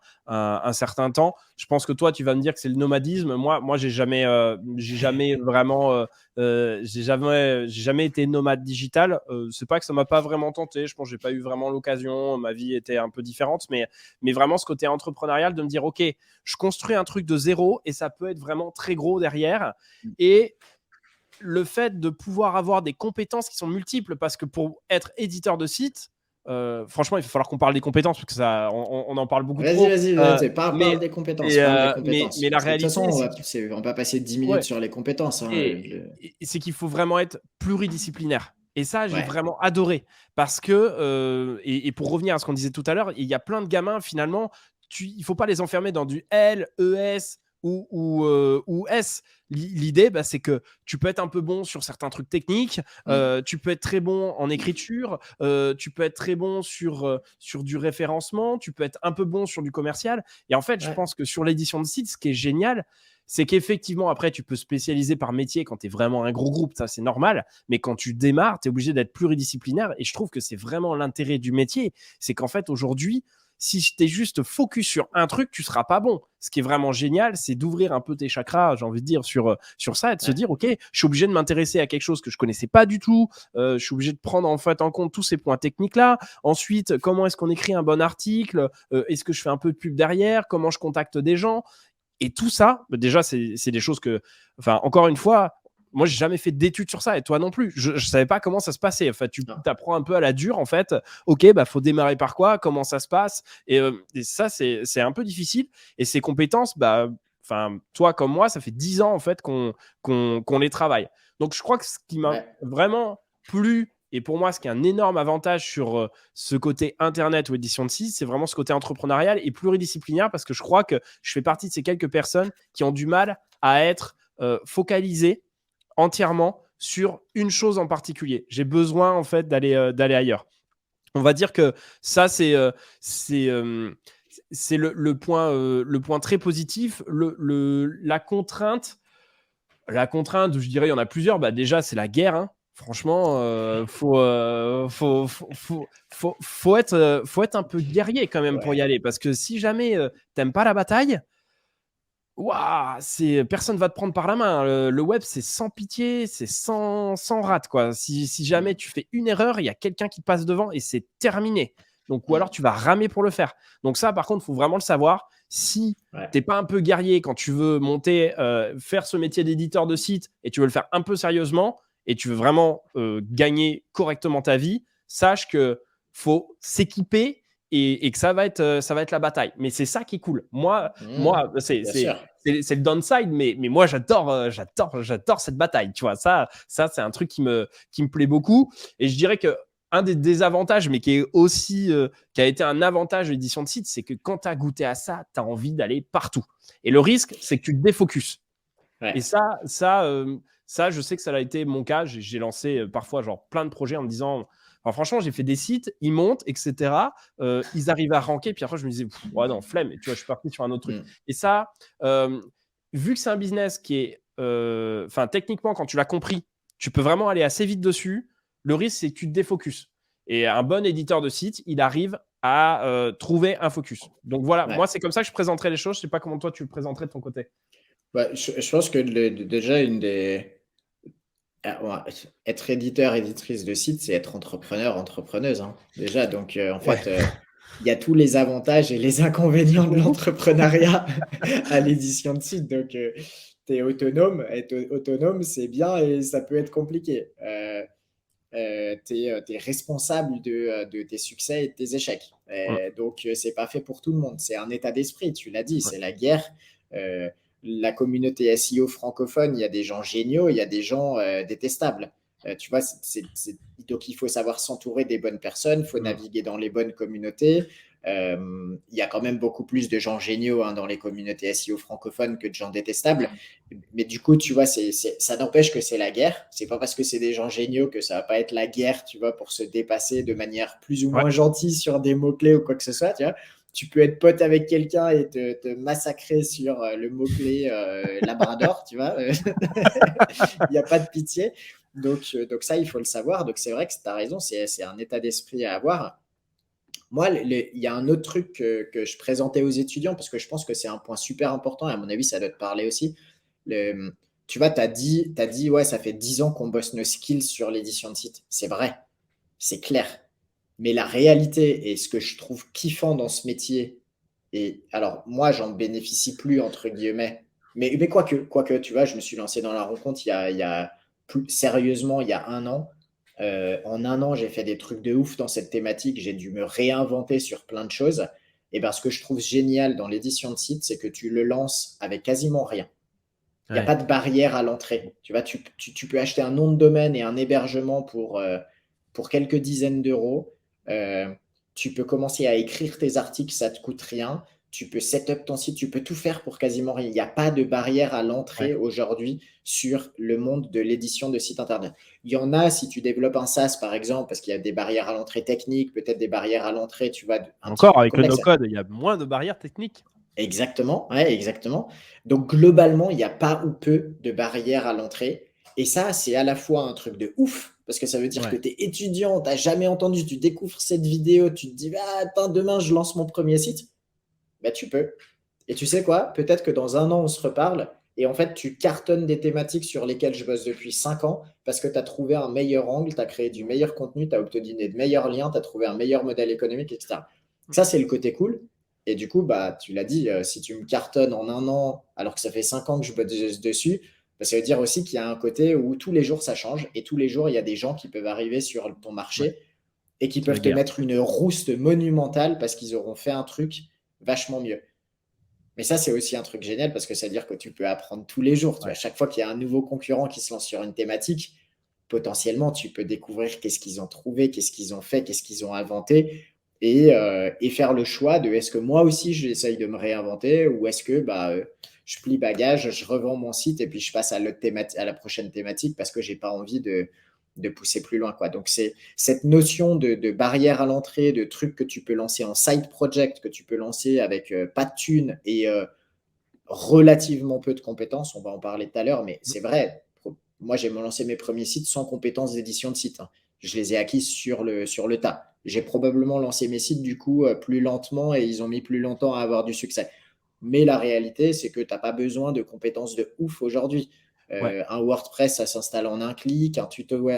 certain temps. Je pense que toi, tu vas me dire que c'est le nomadisme. Moi, j'ai jamais vraiment j'ai jamais été nomade digital. C'est pas que ça m'a pas vraiment tenté. Je pense que j'ai pas eu vraiment l'occasion. Ma vie était un peu différente, mais vraiment ce côté entrepreneurial de me dire, ok, je construis un truc de zéro et ça peut être vraiment très gros derrière. Et le fait de pouvoir avoir des compétences qui sont multiples, parce que pour être éditeur de site, franchement, il va falloir qu'on parle des compétences parce que on en parle beaucoup
Vas-y,
trop.
vas-y, vas-y. Parle
Mais,
des compétences, parle des compétences.
mais la
Parce que de toute façon,
réalité, c'est que
on va pas passer 10 minutes
ouais,
sur les compétences, hein.
c'est qu'il faut vraiment être pluridisciplinaire. Et ça, j'ai
Ouais.
vraiment adoré. Parce que, et pour revenir à ce qu'on disait tout à l'heure, il y a plein de gamins, finalement, il ne faut pas les enfermer dans du L, ES ou S. L'idée, c'est que tu peux être un peu bon sur certains trucs techniques,
Mm.
tu peux être très bon en écriture, tu peux être très bon sur du référencement, tu peux être un peu bon sur du commercial. Et en fait, je
Ouais.
pense que sur l'édition de site, ce qui est génial, c'est qu'effectivement, après, tu peux spécialiser par métier quand tu es vraiment un gros groupe, ça c'est normal, mais quand tu démarres, tu es obligé d'être pluridisciplinaire, et je trouve que c'est vraiment l'intérêt du métier, c'est qu'en fait, aujourd'hui, si tu es juste focus sur un truc, tu seras pas bon. Ce qui est vraiment génial, c'est d'ouvrir un peu tes chakras, j'ai envie de dire, sur ça, et de se
Ouais.
dire, ok, je suis obligé de m'intéresser à quelque chose que je connaissais pas du tout, je suis obligé de prendre en fait en compte tous ces points techniques-là. Ensuite, comment est-ce qu'on écrit un bon article, est-ce que je fais un peu de pub derrière, comment je contacte des gens. Et tout ça, déjà, c'est des choses que, enfin, encore une fois, moi, j'ai jamais fait d'études sur ça, et toi non plus. Je savais pas comment ça se passait. En fait, tu
Non.
apprends un peu à la dure, en fait. Ok, faut démarrer par quoi, comment ça se passe. Et ça, c'est un peu difficile. Et ces compétences, enfin, toi comme moi, ça fait 10 ans, en fait, qu'on les travaille. Donc, je crois que ce qui m'a
Ouais.
vraiment plu, et pour moi, ce qui est un énorme avantage sur ce côté internet ou édition de site, c'est vraiment ce côté entrepreneurial et pluridisciplinaire, parce que je crois que je fais partie de ces quelques personnes qui ont du mal à être focalisées entièrement sur une chose en particulier. J'ai besoin en fait d'aller ailleurs. On va dire que ça c'est le point très positif. La contrainte, je dirais, il y en a plusieurs. Déjà, c'est la guerre, hein. Franchement, faut être un peu guerrier quand même pour y
Ouais.
aller. Parce que si jamais t'aimes pas la bataille, waouh, personne va te prendre par la main. Le web, c'est sans pitié, c'est sans rate, quoi. Si jamais
Mm.
tu fais une erreur, il y a quelqu'un qui passe devant et c'est terminé. Donc, ou alors
Mm.
tu vas ramer pour le faire. Donc ça, par contre, il faut vraiment le savoir. Si
Ouais.
t'es pas un peu guerrier quand tu veux monter, faire ce métier d'éditeur de site, et tu veux le faire un peu sérieusement, et tu veux vraiment gagner correctement ta vie, sache que faut s'équiper, et que ça va être la bataille. Mais c'est ça qui est cool. Moi,
Bien sûr.
c'est le downside, mais moi, j'adore cette bataille. Tu vois, ça c'est un truc qui me plaît beaucoup. Et je dirais que un des désavantages, mais qui est aussi qui a été un avantage de l'édition de site, c'est que quand tu as goûté à ça, tu as envie d'aller partout. Et le risque, c'est que tu te défocuses.
Ouais.
Et ça, je sais que ça a été mon cas. J'ai lancé parfois genre plein de projets en me disant, enfin, franchement, j'ai fait des sites, ils montent, etc. Ils arrivent à ranker, puis après, je me disais, ouais, non, flemme. Et tu vois, je suis parti sur un autre truc. Et ça, vu que c'est un business qui est, enfin, techniquement, quand tu l'as compris, tu peux vraiment aller assez vite dessus. Le risque, c'est que tu te défocuses. Et un bon éditeur de site, il arrive à trouver un focus. Donc voilà, moi, c'est comme ça que je présenterai les choses. Je sais pas comment toi, tu le présenterais de ton côté.
Je pense que déjà, être éditeur, éditrice de site, c'est être entrepreneur, entrepreneuse, hein, déjà. Donc, en fait, il y a tous les avantages et les inconvénients de l'entrepreneuriat à l'édition de site. Donc, tu es autonome. Être autonome, c'est bien et ça peut être compliqué. Tu es responsable de tes succès et de tes échecs. Donc, c'est pas fait pour tout le monde. C'est un état d'esprit, tu l'as dit, c'est la guerre. La communauté SEO francophone, il y a des gens géniaux, il y a des gens détestables. Tu vois, donc il faut savoir s'entourer des bonnes personnes, il faut naviguer dans les bonnes communautés. Il y a quand même beaucoup plus de gens géniaux dans les communautés SEO francophones que de gens détestables. Mais du coup, tu vois, ça n'empêche que c'est la guerre. C'est pas parce que c'est des gens géniaux que ça va pas être la guerre, tu vois, pour se dépasser de manière plus ou moins gentille sur des mots-clés ou quoi que ce soit, tu vois. Tu peux être pote avec quelqu'un et te massacrer sur le mot-clé Labrador, tu vois. Il n'y a pas de pitié. Donc ça, il faut le savoir. Donc c'est vrai que tu as raison, c'est un état d'esprit à avoir. Moi, il y a un autre truc que je présentais aux étudiants, parce que je pense que c'est un point super important, et à mon avis, ça doit te parler aussi. Tu vois, tu as dit, ouais, ça fait 10 ans qu'on bosse nos skills sur l'édition de site. C'est vrai, c'est clair. Mais la réalité et ce que je trouve kiffant dans ce métier, et alors moi, j'en bénéficie plus, entre guillemets, mais quoique, tu vois, je me suis lancé dans la rencontre il y a plus sérieusement, il y a un an. En un an, j'ai fait des trucs de ouf dans cette thématique. J'ai dû me réinventer sur plein de choses. Et ben, ce que je trouve génial dans l'édition de site, c'est que tu le lances avec quasiment rien. Il n'y a pas de barrière à l'entrée. Tu vois, tu peux acheter un nom de domaine et un hébergement pour quelques dizaines d'euros. Tu peux commencer à écrire tes articles, ça ne te coûte rien. Tu peux setup ton site, tu peux tout faire pour quasiment rien. Il n'y a pas de barrière à l'entrée aujourd'hui sur le monde de l'édition de site internet. Il y en a si tu développes un SaaS, par exemple, parce qu'il y a des barrières à l'entrée technique, peut-être des barrières à l'entrée, tu vois.
Encore, avec le no-code, il y a moins de barrières techniques.
Exactement, ouais, exactement. Donc, globalement, il n'y a pas ou peu de barrières à l'entrée. Et ça, c'est à la fois un truc de ouf, parce que ça veut dire que tu es étudiant, tu n'as jamais entendu, tu découvres cette vidéo, tu te dis, ah, attends, demain, je lance mon premier site. Bah, tu peux. Et tu sais quoi? Peut-être que dans un an, on se reparle et en fait, tu cartonnes des thématiques sur lesquelles je bosse depuis 5 ans parce que tu as trouvé un meilleur angle, tu as créé du meilleur contenu, tu as obtenu de meilleurs liens, tu as trouvé un meilleur modèle économique, etc. Ça, c'est le côté cool. Et du coup, bah, tu l'as dit, si tu me cartonnes en un an alors que ça fait 5 ans que je bosse dessus, bah, ça veut dire aussi qu'il y a un côté où tous les jours, ça change et tous les jours, il y a des gens qui peuvent arriver sur ton marché et qui peuvent te mettre une rouste monumentale parce qu'ils auront fait un truc vachement mieux. Mais ça, c'est aussi un truc génial parce que ça veut dire que tu peux apprendre tous les jours. Tu vois, chaque fois qu'il y a un nouveau concurrent qui se lance sur une thématique, potentiellement, tu peux découvrir qu'est-ce qu'ils ont trouvé, qu'est-ce qu'ils ont fait, qu'est-ce qu'ils ont inventé et faire le choix de est-ce que moi aussi, j'essaye de me réinventer ou est-ce que je plie bagage, je revends mon site et puis je passe à la prochaine thématique parce que j'ai pas envie de pousser plus loin, quoi. Donc, c'est cette notion de barrière à l'entrée, de trucs que tu peux lancer en side project, que tu peux lancer avec pas de thunes et relativement peu de compétences. On va en parler tout à l'heure, mais c'est vrai. Moi, j'ai lancé mes premiers sites sans compétences d'édition de site. Je les ai acquises sur le tas. J'ai probablement lancé mes sites, du coup, plus lentement et ils ont mis plus longtemps à avoir du succès. Mais la réalité, c'est que tu n'as pas besoin de compétences de ouf aujourd'hui. Un WordPress, ça s'installe en un clic, un tuto,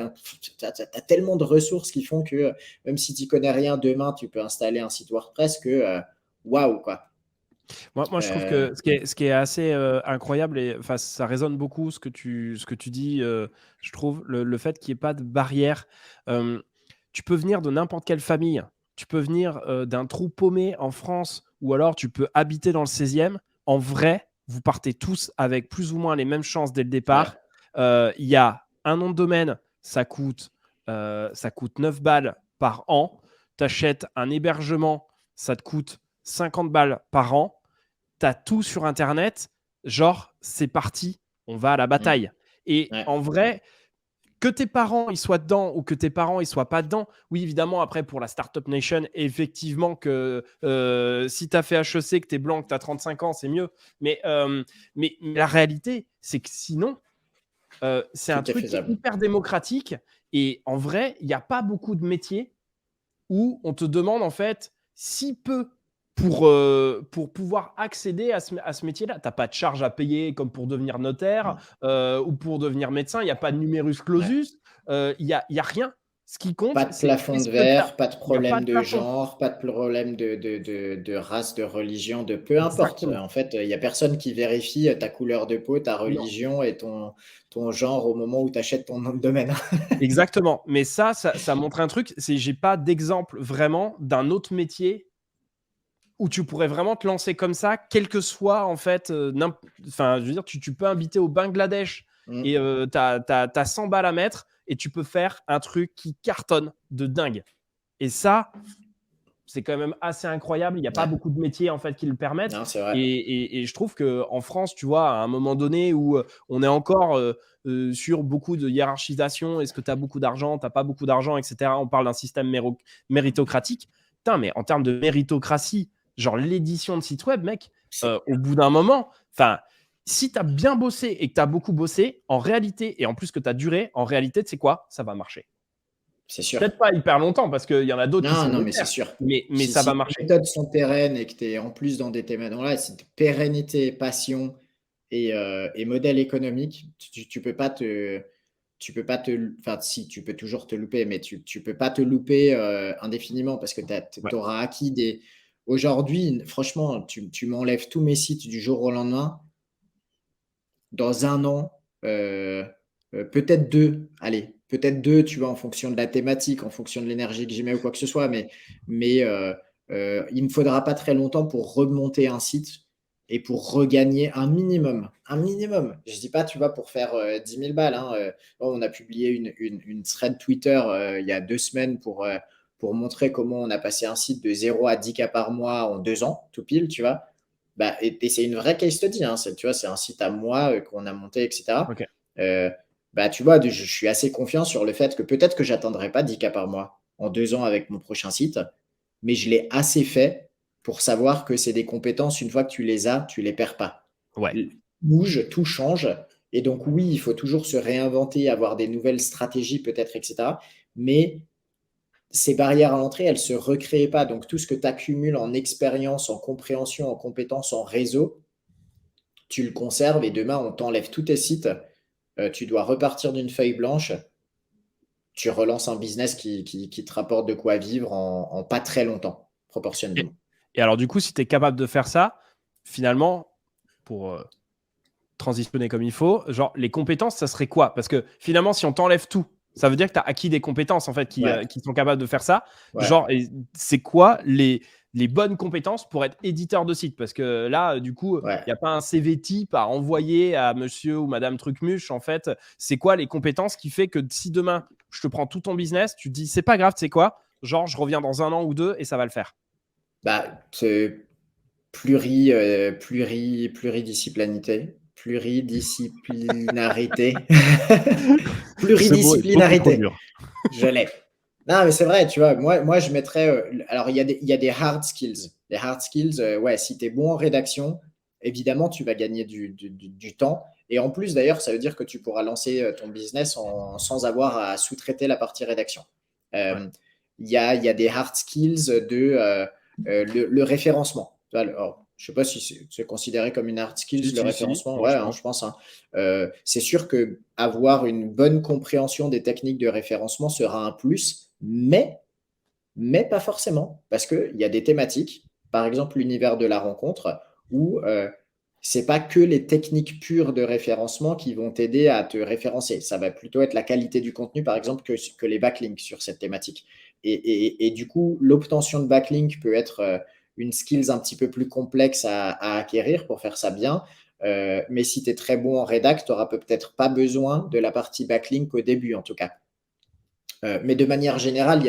tu as tellement de ressources qui font que même si tu n'y connais rien, demain, tu peux installer un site WordPress que waouh, quoi.
Moi, je trouve que ce qui est assez incroyable, et ça résonne beaucoup ce que tu dis, je trouve, le fait qu'il n'y ait pas de barrière. Tu peux venir de n'importe quelle famille, tu peux venir d'un trou paumé en France, ou alors tu peux habiter dans le 16e. En vrai, vous partez tous avec plus ou moins les mêmes chances dès le départ. Il y a un nom de domaine, ça coûte 9 balles par an. Tu achètes un hébergement, ça te coûte 50 balles par an. Tu as tout sur Internet. Genre, c'est parti, on va à la
Mm.
bataille. Et
Ouais.
en vrai, que tes parents ils soient dedans ou que tes parents ils soient pas dedans, oui, évidemment, après, pour la Startup Nation, effectivement, que si tu as fait HEC, que tu es blanc, que tu as 35 ans, c'est mieux. Mais la réalité, c'est que sinon, c'est un
Tout est
truc qui est
faisable.
hyper démocratique. Et en vrai, il n'y a pas beaucoup de métiers où on te demande en fait si peu pour pouvoir accéder à ce métier-là. Tu n'as pas de charge à payer comme pour devenir notaire
Mm.
ou pour devenir médecin. Il n'y a pas de numerus
Ouais.
clausus. Il y a rien. Ce qui
Pas
compte,
de
c'est
plafond
est-ce
de
que tu as.
verre, pas de
Il n'y a pas
problème
de
de
plafond.
genre, pas de problème de race, de religion, de peu importe.
Exactement.
En fait, il n'y a personne qui vérifie ta couleur de peau, ta
Non.
religion et ton genre au moment où tu achètes ton nom de domaine.
Exactement. Mais ça montre un truc. C'est j'ai pas d'exemple vraiment d'un autre métier où tu pourrais vraiment te lancer comme ça, quel que soit en fait, enfin, je veux dire, tu peux habiter au Bangladesh
Mm.
et tu as 100 balles à mettre et tu peux faire un truc qui cartonne de dingue. Et ça, c'est quand même assez incroyable. Il n'y a pas
Ouais.
beaucoup de métiers en fait qui le permettent.
Non, c'est vrai.
Et je trouve qu'en France, tu vois, à un moment donné où on est encore sur beaucoup de hiérarchisation, est-ce que tu as beaucoup d'argent, tu n'as pas beaucoup d'argent, etc. On parle d'un système méritocratique. Putain, mais en termes de méritocratie, genre l'édition de site web, mec,
C'est
au bout d'un moment, enfin, si tu as bien bossé et que tu as beaucoup bossé, en réalité, et en plus que tu as duré, en réalité, tu sais quoi, ça va marcher.
sûr.
Peut-être pas hyper longtemps parce qu'il y en a d'autres qui
Non,
sont
non, mais c'est
déter,
sûr.
mais ça
Si
va
tes
marcher.
méthodes sont pérennes et que tu es en plus dans des thèmes là, c'est pérennité, passion et modèle économique, tu peux pas enfin, si, tu peux toujours te louper, mais tu peux pas te louper indéfiniment parce que
Ouais.
tu auras acquis des. Aujourd'hui, franchement, tu m'enlèves tous mes sites du jour au lendemain. Dans un an, peut-être deux, allez, peut-être deux, tu vois, en fonction de la thématique, en fonction de l'énergie que j'y mets ou quoi que ce soit, mais il ne faudra pas très longtemps pour remonter un site et pour regagner un minimum. Un minimum. Je ne dis pas, tu vois, pour faire 10 000 balles. Hein, on a publié une thread Twitter il y a 2 semaines pour montrer comment on a passé un site de 0 à 10K par mois en 2 ans, tout pile, tu vois. Bah, et c'est une vraie case study, hein. Tu vois, c'est un site à moi qu'on a monté, etc.
Ok.
Euh, Bah, tu vois, je suis assez confiant sur le fait que peut-être que j'atteindrai pas 10K par mois en 2 ans avec mon prochain site, mais je l'ai assez fait pour savoir que c'est des compétences, une fois que tu les as, tu les perds pas.
Ouais.
Bouge, tout change. Et donc, oui, il faut toujours se réinventer, avoir des nouvelles stratégies peut-être, etc. Mais ces barrières à l'entrée, elles ne se recréent pas. Donc, tout ce que tu accumules en expérience, en compréhension, en compétences, en réseau, tu le conserves et demain, on t'enlève tous tes sites. Tu dois repartir d'une feuille blanche. Tu relances un business qui te rapporte de quoi vivre en pas très longtemps,
Et,
proportionnellement.
et alors, du coup, si tu es capable de faire ça, finalement, pour transitionner comme il faut, genre, les compétences, ça serait quoi? Parce que finalement, si on t'enlève tout, ça veut dire que tu as acquis des compétences en fait
Ouais,
qui sont capables de faire ça.
ouais,
Genre, c'est quoi les bonnes compétences pour être éditeur de site? Parce que là, du coup, il
ouais.
n'y a pas un CV type à envoyer à monsieur ou madame Trucmuche. En fait, c'est quoi les compétences qui fait que si demain, je te prends tout ton business, tu te dis, c'est pas grave, c'est quoi? Genre, je reviens dans un an ou deux et ça va le faire.
Bah, pluridisciplinarité. Pluridisciplinarité.
Ce mot est beaucoup trop
Pluridisciplinarité.
dur.
Je l'ai. Non, mais c'est vrai, tu vois, moi je mettrais. Alors, il y a des hard skills. Les hard skills, ouais, si tu es bon en rédaction, évidemment, tu vas gagner du temps. Et en plus, d'ailleurs, ça veut dire que tu pourras lancer ton business sans avoir à sous-traiter la partie rédaction.
Ouais.
Euh, il y a des hard skills le référencement. Tu vois, alors, je ne sais pas si c'est considéré comme une hard skills,
Si,
le
si, si,
référencement.
moi
Ouais,
je
hein,
pense.
je pense. Hein. C'est sûr que avoir une bonne compréhension des techniques de référencement sera un plus, mais pas forcément, parce qu'il y a des thématiques, par exemple l'univers de la rencontre, où c'est pas que les techniques pures de référencement qui vont t'aider à te référencer. Ça va plutôt être la qualité du contenu, par exemple, que les backlinks sur cette thématique. Et du coup, l'obtention de backlinks peut être une skills un petit peu plus complexe à acquérir pour faire ça bien. Mais si tu es très bon en rédac, tu n'auras peut-être pas besoin de la partie backlink au début, en tout cas. Mais de manière générale, il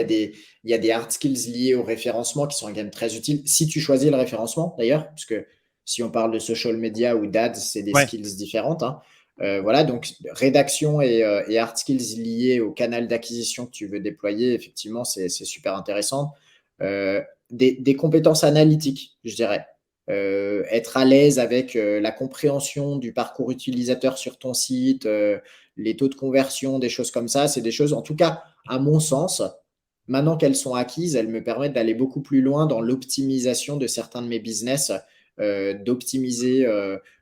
y a des hard skills liés au référencement qui sont quand même très utiles. Si tu choisis le référencement, d'ailleurs, parce que si on parle de social media ou d'ads, c'est des
Ouais.
skills différentes, hein. Voilà, donc rédaction et hard skills liés au canal d'acquisition que tu veux déployer, effectivement, c'est super intéressant. Des compétences analytiques, je dirais. Être à l'aise avec la compréhension du parcours utilisateur sur ton site, les taux de conversion, des choses comme ça, c'est des choses, en tout cas, à mon sens, maintenant qu'elles sont acquises, elles me permettent d'aller beaucoup plus loin dans l'optimisation de certains de mes business, d'optimiser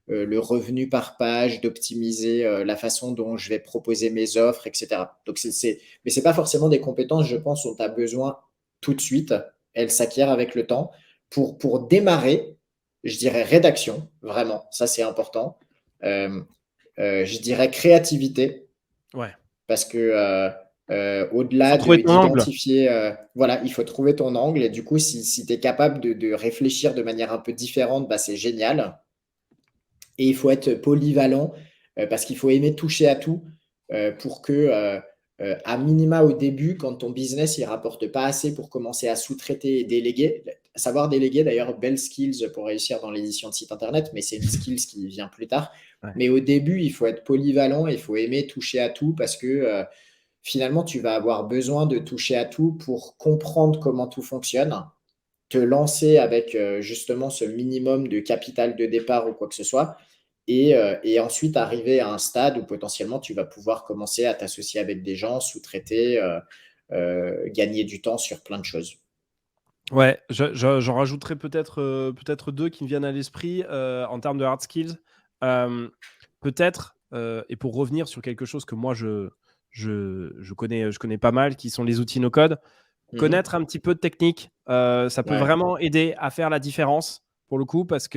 le revenu par page, d'optimiser la façon dont je vais proposer mes offres, etc. Donc, mais ce n'est pas forcément des compétences, je pense, dont tu as besoin tout de suite. Elles s'acquièrent avec le temps. Pour démarrer, je dirais rédaction, vraiment, ça c'est important. Euh, je dirais créativité,
Ouais.
parce que
Il faut
au-delà
trouver ton angle.
d'identifier, voilà, il faut trouver ton angle. Et du coup, si tu es capable de réfléchir de manière un peu différente, bah, c'est génial. Et il faut être polyvalent parce qu'il faut aimer toucher à tout pour que, à minima au début, quand ton business ne rapporte pas assez pour commencer à sous-traiter et déléguer, savoir déléguer d'ailleurs, belle skills pour réussir dans l'édition de site internet, mais c'est une skills qui vient plus tard.
Ouais.
Mais au début, il faut être polyvalent, il faut aimer toucher à tout parce que finalement, tu vas avoir besoin de toucher à tout pour comprendre comment tout fonctionne, te lancer avec justement ce minimum de capital de départ ou quoi que ce soit, et ensuite arriver à un stade où potentiellement tu vas pouvoir commencer à t'associer avec des gens, sous-traiter, gagner du temps sur plein de choses.
Ouais, j'en rajouterai peut-être deux qui me viennent à l'esprit en termes de hard skills. Peut-être, et pour revenir sur quelque chose que moi je connais pas mal, qui sont les outils no-code,
Mhm.
connaître un petit peu de technique, ça peut
Ouais,
vraiment aider à faire la différence pour le coup, parce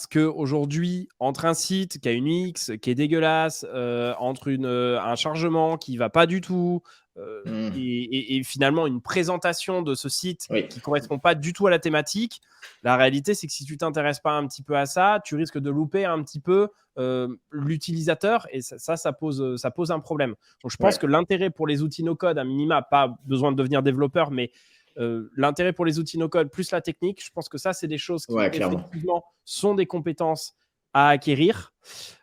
qu'aujourd'hui, entre un site qui a une X qui est dégueulasse, entre un chargement qui va pas du tout,
mhm.
et finalement une présentation de ce site
Oui,
qui correspond pas du tout à la thématique, la réalité, c'est que si tu t'intéresses pas un petit peu à ça, tu risques de louper un petit peu l'utilisateur, et ça pose un problème. Donc je pense
ouais,
que l'intérêt pour les outils no-code, à minima, pas besoin de devenir développeur, mais l'intérêt pour les outils no-code plus la technique, je pense que ça, c'est des choses qui,
ouais, clairement.
effectivement, sont des compétences à acquérir.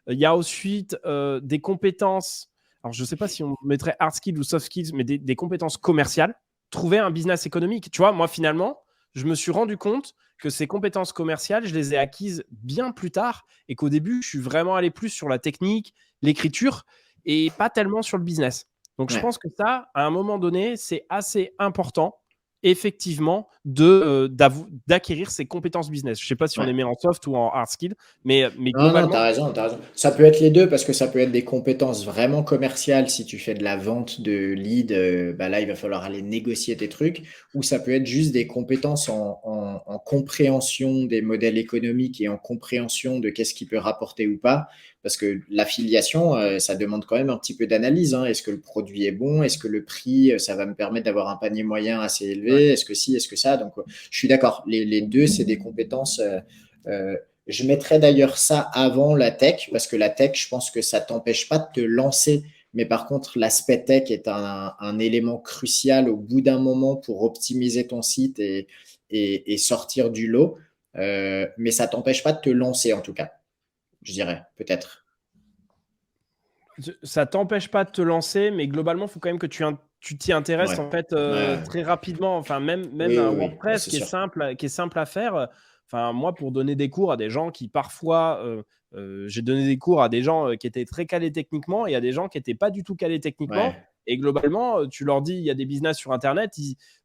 Il y a ensuite des compétences, alors je ne sais pas si on mettrait hard skills ou soft skills, mais des compétences commerciales. Trouver un business économique. Tu vois, moi, finalement, je me suis rendu compte que ces compétences commerciales, je les ai acquises bien plus tard et qu'au début, je suis vraiment allé plus sur la technique, l'écriture et pas tellement sur le business. Donc, je
Ouais.
pense que ça, à un moment donné, c'est assez important effectivement d'acquérir ces compétences business. Je ne sais pas si on
Ouais.
les met en soft ou en hard skill, mais
Non, non,
globalement,
t'as raison, t'as raison. Ça peut être les deux parce que ça peut être des compétences vraiment commerciales si tu fais de la vente de leads, bah là, il va falloir aller négocier tes trucs, ou ça peut être juste des compétences en compréhension des modèles économiques et en compréhension de qu'est-ce qui peut rapporter ou pas. Parce que l'affiliation, ça demande quand même un petit peu d'analyse, hein. Est-ce que le produit est bon? Est-ce que le prix, ça va me permettre d'avoir un panier moyen assez
ouais.
élevé? Est-ce que si, est-ce que ça? Donc, je suis d'accord. Les deux, c'est des compétences. Je mettrais d'ailleurs ça avant la tech, parce que la tech, je pense que ça t'empêche pas de te lancer. Mais par contre, l'aspect tech est un élément crucial au bout d'un moment pour optimiser ton site et sortir du lot. Mais ça t'empêche pas de te lancer, en tout cas, je dirais, peut-être.
Ça t'empêche pas de te lancer, mais globalement, il faut quand même que tu t'y intéresses
Ouais.
en fait
Ouais.
très rapidement. Enfin, même
Oui,
un
oui, oui. Bah,
WordPress
c'est sûr.
qui est simple à faire. Enfin, moi, pour donner des cours à des gens qui parfois, j'ai donné des cours à des gens qui étaient très calés techniquement et à des gens qui n'étaient pas du tout calés techniquement.
Ouais.
Et globalement, tu leur dis, il y a des business sur Internet.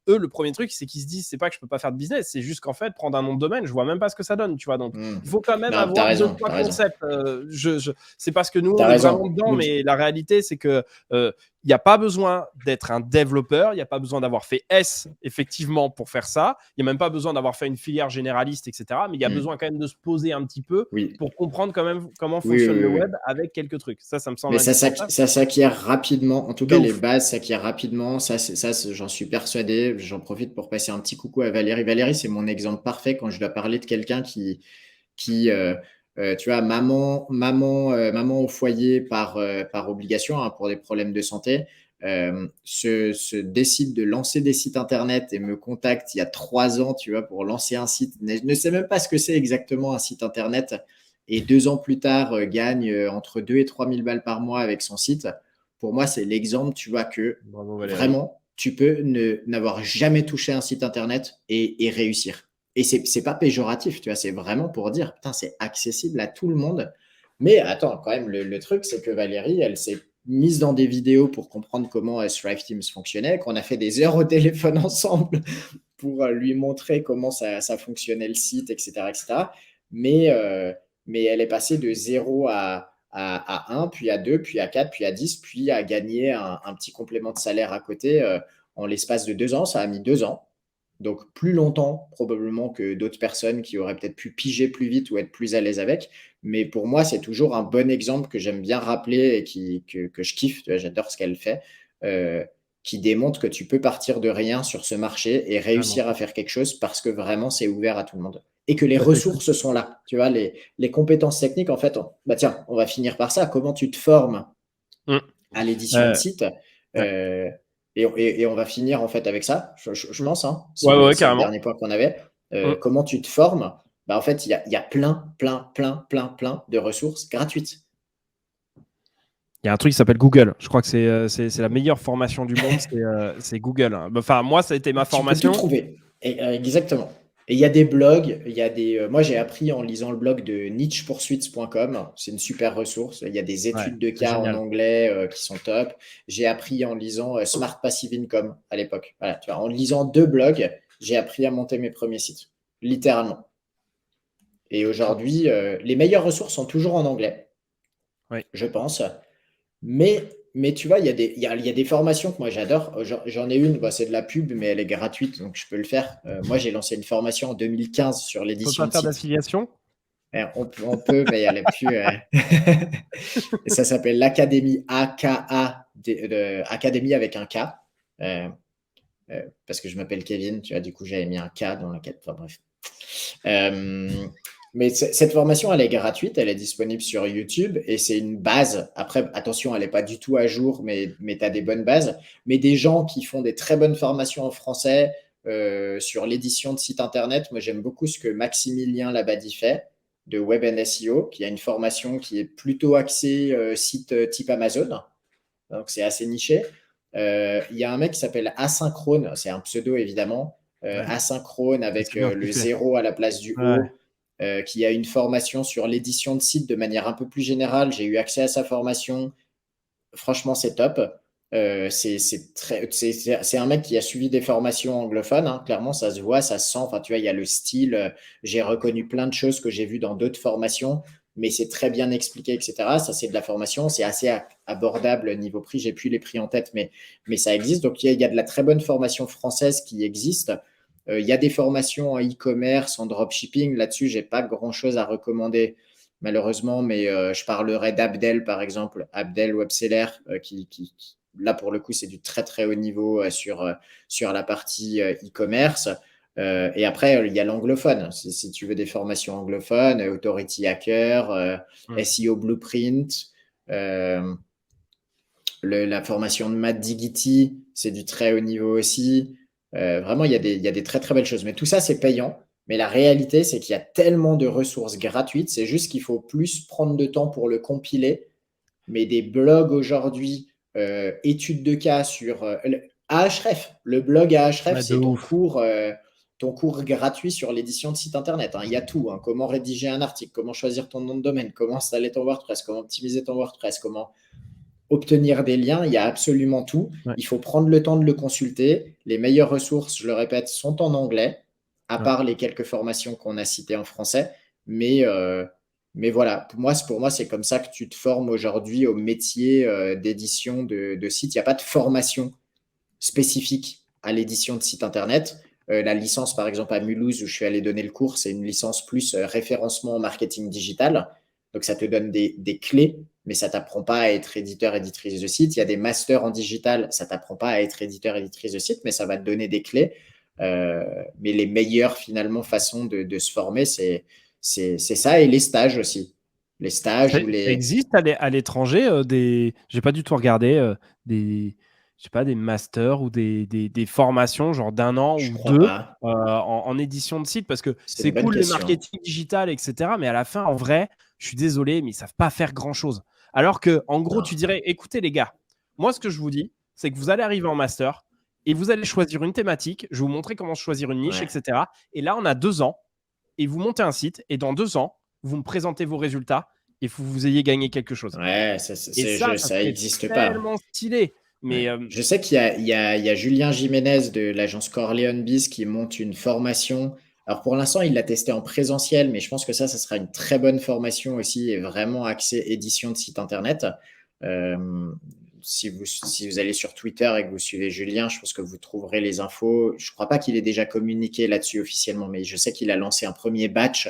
Eux, le premier truc, c'est qu'ils se disent, c'est pas que je peux pas faire de business, c'est juste qu'en fait, prendre un nom de domaine, je vois même pas ce que ça donne, tu vois. Donc,
Hmm.
il faut quand même
Non, t'as
avoir deux,
raison,
trois
t'as raison.
concepts. C'est parce que nous, on
T'as
est vraiment
raison.
dedans, mais la réalité, c'est que il n'y a pas besoin d'être un développeur, il n'y a pas besoin d'avoir fait S, effectivement, pour faire ça. Il n'y a même pas besoin d'avoir fait une filière généraliste, etc. Mais il y a
Hmm.
besoin quand même de se poser un petit peu
Oui.
pour comprendre quand même comment
Oui,
fonctionne
oui,
le
oui,
web
oui.
avec quelques trucs. Ça me semble
Mais
indispensable.
ça s'acquiert rapidement. En tout
De
cas, les
ouf.
bases s'acquièrent rapidement. J'en suis persuadé. J'en profite pour passer un petit coucou à Valérie. Valérie, c'est mon exemple parfait quand je dois parler de quelqu'un qui tu vois, maman au foyer par obligation, hein, pour des problèmes de santé. décide de lancer des sites internet et me contacte il y a 3 ans, tu vois, pour lancer un site, ne sait même pas ce que c'est exactement un site internet, et 2 ans plus tard gagne entre 2 et 3 000 balles par mois avec son site. Pour moi, c'est l'exemple, tu vois, que
Bravo Valérie.
vraiment, tu peux n'avoir jamais touché un site internet et réussir. Et c'est pas péjoratif, tu vois, c'est vraiment pour dire, putain, c'est accessible à tout le monde. Mais attends, quand même, le truc, c'est que Valérie, elle s'est mise dans des vidéos pour comprendre comment Strive Teams fonctionnait, qu'on a fait des heures au téléphone ensemble pour lui montrer comment ça fonctionnait le site, etc. etc. Mais, euh, mais elle est passée de 0 à 1, puis à 2, puis à 4, puis à 10, puis à gagner un petit complément de salaire à côté en l'espace de 2 ans. Ça a mis 2 ans. Donc plus longtemps probablement que d'autres personnes qui auraient peut-être pu piger plus vite ou être plus à l'aise avec. Mais pour moi, c'est toujours un bon exemple que j'aime bien rappeler et que je kiffe. J'adore ce qu'elle fait. Qui démontre que tu peux partir de rien sur ce marché et
Vraiment.
réussir à faire quelque chose parce que vraiment c'est ouvert à tout le monde. Et que les
Bah, écoute,
ressources sont là. Tu vois, les compétences techniques, en fait, bah tiens, on va finir par ça. Comment tu te formes
mm,
à l'édition de
euh,
site
ouais.
et on va finir en fait avec ça, je
Mm.
pense. Hein,
Ouais, ouais,
c'est le
carrément.
dernier point qu'on avait.
Mm.
Comment tu te formes? Bah, en fait, il y a plein de ressources gratuites.
Il y a un truc qui s'appelle Google. Je crois que c'est la meilleure formation du monde, c'est Google, hein. Enfin, moi, ça a été ma
Tu peux tout
formation.
trouver. Exactement. Et il y a des blogs, moi j'ai appris en lisant le blog de nichepourssuits.com, c'est une super ressource. Il y a des
Ouais,
études de
c'est
cas en
génial.
anglais qui sont top. J'ai appris en lisant Smart Passive Income à l'époque. Voilà, tu vois, en lisant 2 blogs, j'ai appris à monter mes premiers sites, littéralement. Et aujourd'hui, les meilleures ressources sont toujours en anglais,
Oui.
je pense. Mais tu vois, il y a des formations que moi j'adore. J'en ai une, bah, c'est de la pub, mais elle est gratuite, donc je peux le faire. Moi, j'ai lancé une formation en 2015 sur
On peut
l'édition
pas
de
faire
sites.
d'affiliation?
On peut, mais elle est plus. Et ça s'appelle l'Académie AKA, Académie avec un K. Euh, parce que je m'appelle Kevin, tu vois, du coup, j'avais mis un K dans la. Enfin, bref. Euh, mais cette formation, elle est gratuite, elle est disponible sur YouTube et c'est une base. Après, attention, elle n'est pas du tout à jour, mais tu as des bonnes bases. Mais des gens qui font des très bonnes formations en français sur l'édition de sites internet, moi j'aime beaucoup ce que Maximilien Labadie fait de Web and SEO, qui a une formation qui est plutôt axée site type Amazon. Donc c'est assez niché. Il y a un mec qui s'appelle Asynchrone, c'est un pseudo évidemment,
Ouais,
Asynchrone
je
avec
sais bien ce
le
que c'est.
0 à la place du
Ouais.
O, qui a une formation sur l'édition de site de manière un peu plus générale. J'ai eu accès à sa formation. Franchement, c'est top. C'est un mec qui a suivi des formations anglophones, hein. Clairement, ça se voit, ça se sent. Enfin, tu vois, il y a le style. J'ai reconnu plein de choses que j'ai vues dans d'autres formations, mais c'est très bien expliqué, etc. Ça, c'est de la formation. C'est assez abordable niveau prix. J'ai plus les prix en tête, mais ça existe. Donc, il y a de la très bonne formation française qui existe. Il y a des formations en e-commerce, en dropshipping. Là-dessus, j'ai pas grand-chose à recommander malheureusement, mais je parlerai d'Abdel, par exemple, Abdel Webseller, là, pour le coup, c'est du très, très haut niveau sur la partie e-commerce. Et après, il y a l'anglophone. Si tu veux des formations anglophones, Authority Hacker,
Mm.
SEO Blueprint, euh, la formation de Matt Diggity, c'est du très haut niveau aussi. Vraiment, il y a des très très belles choses. Mais tout ça, c'est payant. Mais la réalité, c'est qu'il y a tellement de ressources gratuites. C'est juste qu'il faut plus prendre de temps pour le compiler. Mais des blogs aujourd'hui, études de cas sur Ahref, le blog Ahref,
Ouais, de
c'est
ouf.
ton cours gratuit sur l'édition de site internet, hein. Il y a tout, hein. Comment rédiger un article, comment choisir ton nom de domaine, comment installer ton WordPress, comment optimiser ton WordPress, comment obtenir des liens, il y a absolument tout.
Ouais,
Il faut prendre le temps de le consulter. Les meilleures ressources, je le répète, sont en anglais, à
ouais.
part les quelques formations qu'on a citées en français. Mais, euh, mais voilà, pour moi, c'est comme ça que tu te formes aujourd'hui au métier d'édition de site. Il n'y a pas de formation spécifique à l'édition de site internet. La licence, par exemple, à Mulhouse, où je suis allé donner le cours, c'est une licence plus référencement en marketing digital. Donc, ça te donne des clés, mais ça ne t'apprend pas à être éditeur, éditrice de site. Il y a des masters en digital, ça ne t'apprend pas à être éditeur, éditrice de site, mais ça va te donner des clés. Mais les meilleures, finalement, façons de se former, c'est ça et les stages aussi. Les stages
Ça
ou les.
existe à l'étranger, des. J'ai pas du tout regardé, des. je sais pas, des masters ou des formations genre d'1 an
Je
ou
crois
2
pas.
en édition de site? Parce que
C'est une
c'est
bonne
cool le
question.
marketing digital, et cetera, mais à la fin, en vrai, je suis désolé, mais ils savent pas faire grand-chose. Alors qu'en gros, tu
Non.
dirais: «Écoutez les gars, moi ce que je vous dis, c'est que vous allez arriver en master et vous allez choisir une thématique, je vais vous montrer comment choisir une niche, et
Ouais.
cetera, et là, on a 2 ans et vous montez un site et dans 2 ans, vous me présentez vos résultats et vous ayez gagné quelque chose».
Ouais,
Et ça
ça
serait
existe pas.
tellement stylé.
Ouais.
Mais
Je sais qu'il y a Julien Jiménez de l'agence Corleone Biz qui monte une formation. Alors pour l'instant, il l'a testé en présentiel, mais je pense que ça sera une très bonne formation aussi et vraiment axée édition de site internet. Euh, si vous allez sur Twitter et que vous suivez Julien, je pense que vous trouverez les infos. Je ne crois pas qu'il ait déjà communiqué là-dessus officiellement, mais je sais qu'il a lancé un premier batch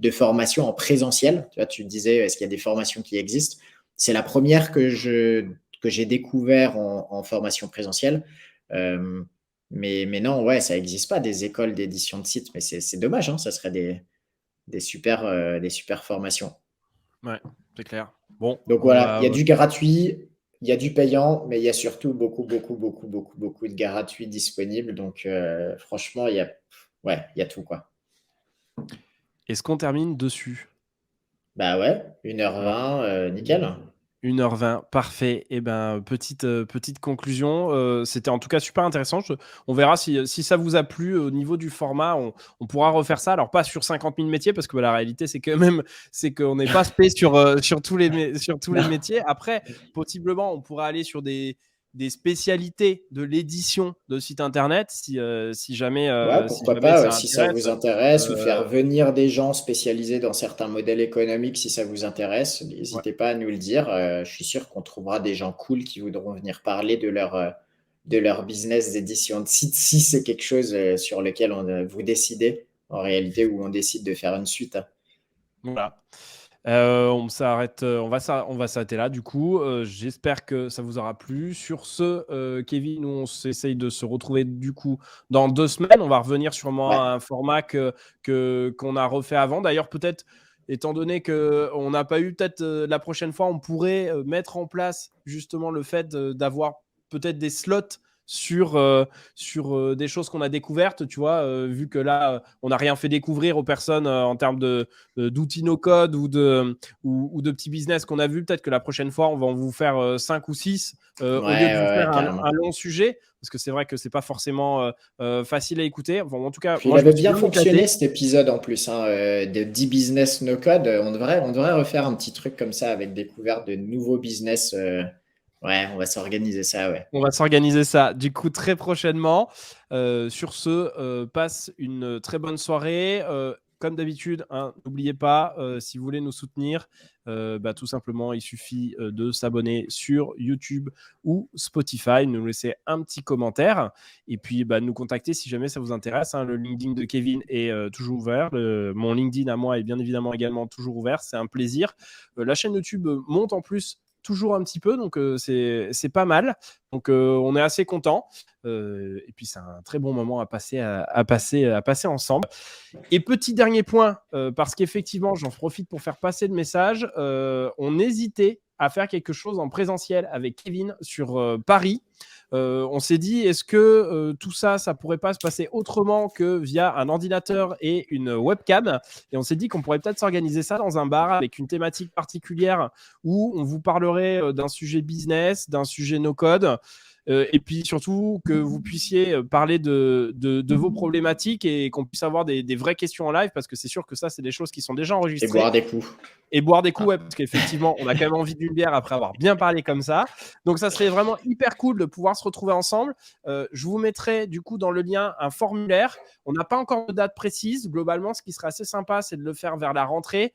de formation en présentiel. Tu vois, tu disais, est-ce qu'il y a des formations qui existent? C'est la première que j'ai découvert en formation présentielle. Euh, mais non, ouais, ça n'existe pas des écoles d'édition de sites, mais c'est dommage, hein, ça serait des super formations.
ouais, c'est clair. Bon,
Donc
on
voilà, il
va
y a du gratuit, il y a du payant, mais il y a surtout beaucoup, beaucoup, beaucoup, beaucoup, beaucoup de gratuits disponibles. Donc franchement, ouais, il y a tout, quoi.
est-ce qu'on termine dessus?
Bah ouais, 1h20, nickel.
1h20, parfait. Et ben, petite conclusion. C'était en tout cas super intéressant. On verra si ça vous a plu au niveau du format. On pourra refaire ça. Alors, pas sur 50 000 métiers, parce que la réalité, c'est c'est qu'on n'est pas spé sur sur tous les
Non.
métiers. Après, possiblement, on pourra aller sur des spécialités de l'édition de site internet si jamais,
Ouais,
si
pourquoi
jamais
pas,
ça
ouais, si ça
intéresse.
vous intéresse, ou
Euh,
faire venir des gens spécialisés dans certains modèles économiques si ça vous intéresse,
ouais.
n'hésitez pas à nous le dire. Je suis sûr qu'on trouvera des gens cool qui voudront venir parler de leur business d'édition de site si c'est quelque chose sur lequel vous décidez en réalité ou on décide de faire une suite.
Voilà. On va s'arrêter là du coup. J'espère que ça vous aura plu. Sur ce, Kevin, nous on s'essaye de se retrouver du coup dans 2 semaines. On va revenir sûrement
Ouais,
à un format qu'on a refait avant. D'ailleurs, peut-être, étant donné qu'on n'a pas eu, peut-être la prochaine fois, on pourrait mettre en place justement le fait d'avoir peut-être des slots sur des choses qu'on a découvertes, tu vois, vu que là, on n'a rien fait découvrir aux personnes en termes d'outils no-code ou de petits business qu'on a vu. Peut-être que la prochaine fois, on va en vous faire 5 ou 6
ouais,
au lieu de vous
ouais,
faire
ouais,
un
carrément.
long sujet, parce que c'est vrai que c'est pas forcément facile à écouter. Enfin, en tout cas,
Puis il
moi, je me
avait
suis
bien
bien
fonctionné
éclaté.
cet épisode en plus, hein, de 10 business no code. On devrait refaire un petit truc comme ça avec découverte de nouveaux business. Ouais, on va s'organiser ça, ouais.
On va s'organiser ça du coup très prochainement. Sur ce, passe une très bonne soirée. Comme d'habitude, hein, n'oubliez pas, si vous voulez nous soutenir, tout simplement, il suffit de s'abonner sur YouTube ou Spotify, nous laisser un petit commentaire et puis nous contacter si jamais ça vous intéresse, hein. Le LinkedIn de Kevin est toujours ouvert. Mon LinkedIn à moi est bien évidemment également toujours ouvert. C'est un plaisir. La chaîne YouTube monte en plus toujours un petit peu, donc c'est pas mal. Donc on est assez content. Et puis c'est un très bon moment à passer ensemble. Et petit dernier point, parce qu'effectivement, j'en profite pour faire passer le message, on hésitait à faire quelque chose en présentiel avec Kevin sur Paris. On s'est dit, est-ce que tout ça, ça pourrait pas se passer autrement que via un ordinateur et une webcam? Et on s'est dit qu'on pourrait peut-être s'organiser ça dans un bar avec une thématique particulière où on vous parlerait d'un sujet business, d'un sujet no-code. Et puis surtout que vous puissiez parler de vos problématiques et qu'on puisse avoir des vraies questions en live, parce que c'est sûr que ça, c'est des choses qui sont déjà
Et
enregistrées.
boire des coups.
Et boire des coups,
Ah.
ouais, parce qu'effectivement, on a quand même envie d'une bière après avoir bien parlé comme ça. Donc, ça serait vraiment hyper cool de pouvoir se retrouver ensemble. Je vous mettrai du coup dans le lien un formulaire. On n'a pas encore de date précise. Globalement, ce qui serait assez sympa, c'est de le faire vers la rentrée,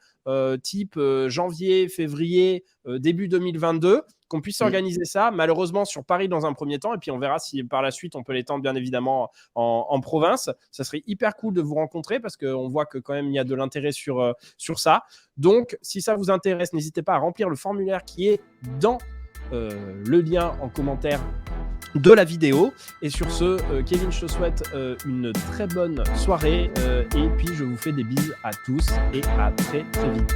type janvier, février, début 2022, qu'on puisse organiser ça, malheureusement sur Paris dans un premier temps, et puis on verra si par la suite on peut l'étendre bien évidemment en province. Ça serait hyper cool de vous rencontrer, parce qu'on voit que quand même il y a de l'intérêt sur ça. Donc, si ça vous intéresse, n'hésitez pas à remplir le formulaire qui est dans le lien en commentaire de la vidéo. Et sur ce, Kevin, je te souhaite une très bonne soirée et puis je vous fais des bises à tous et à très très vite.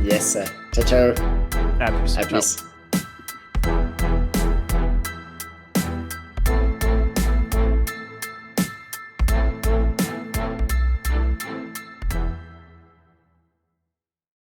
Yes. Ciao, ciao.
À plus.
À
Ciao.
plus.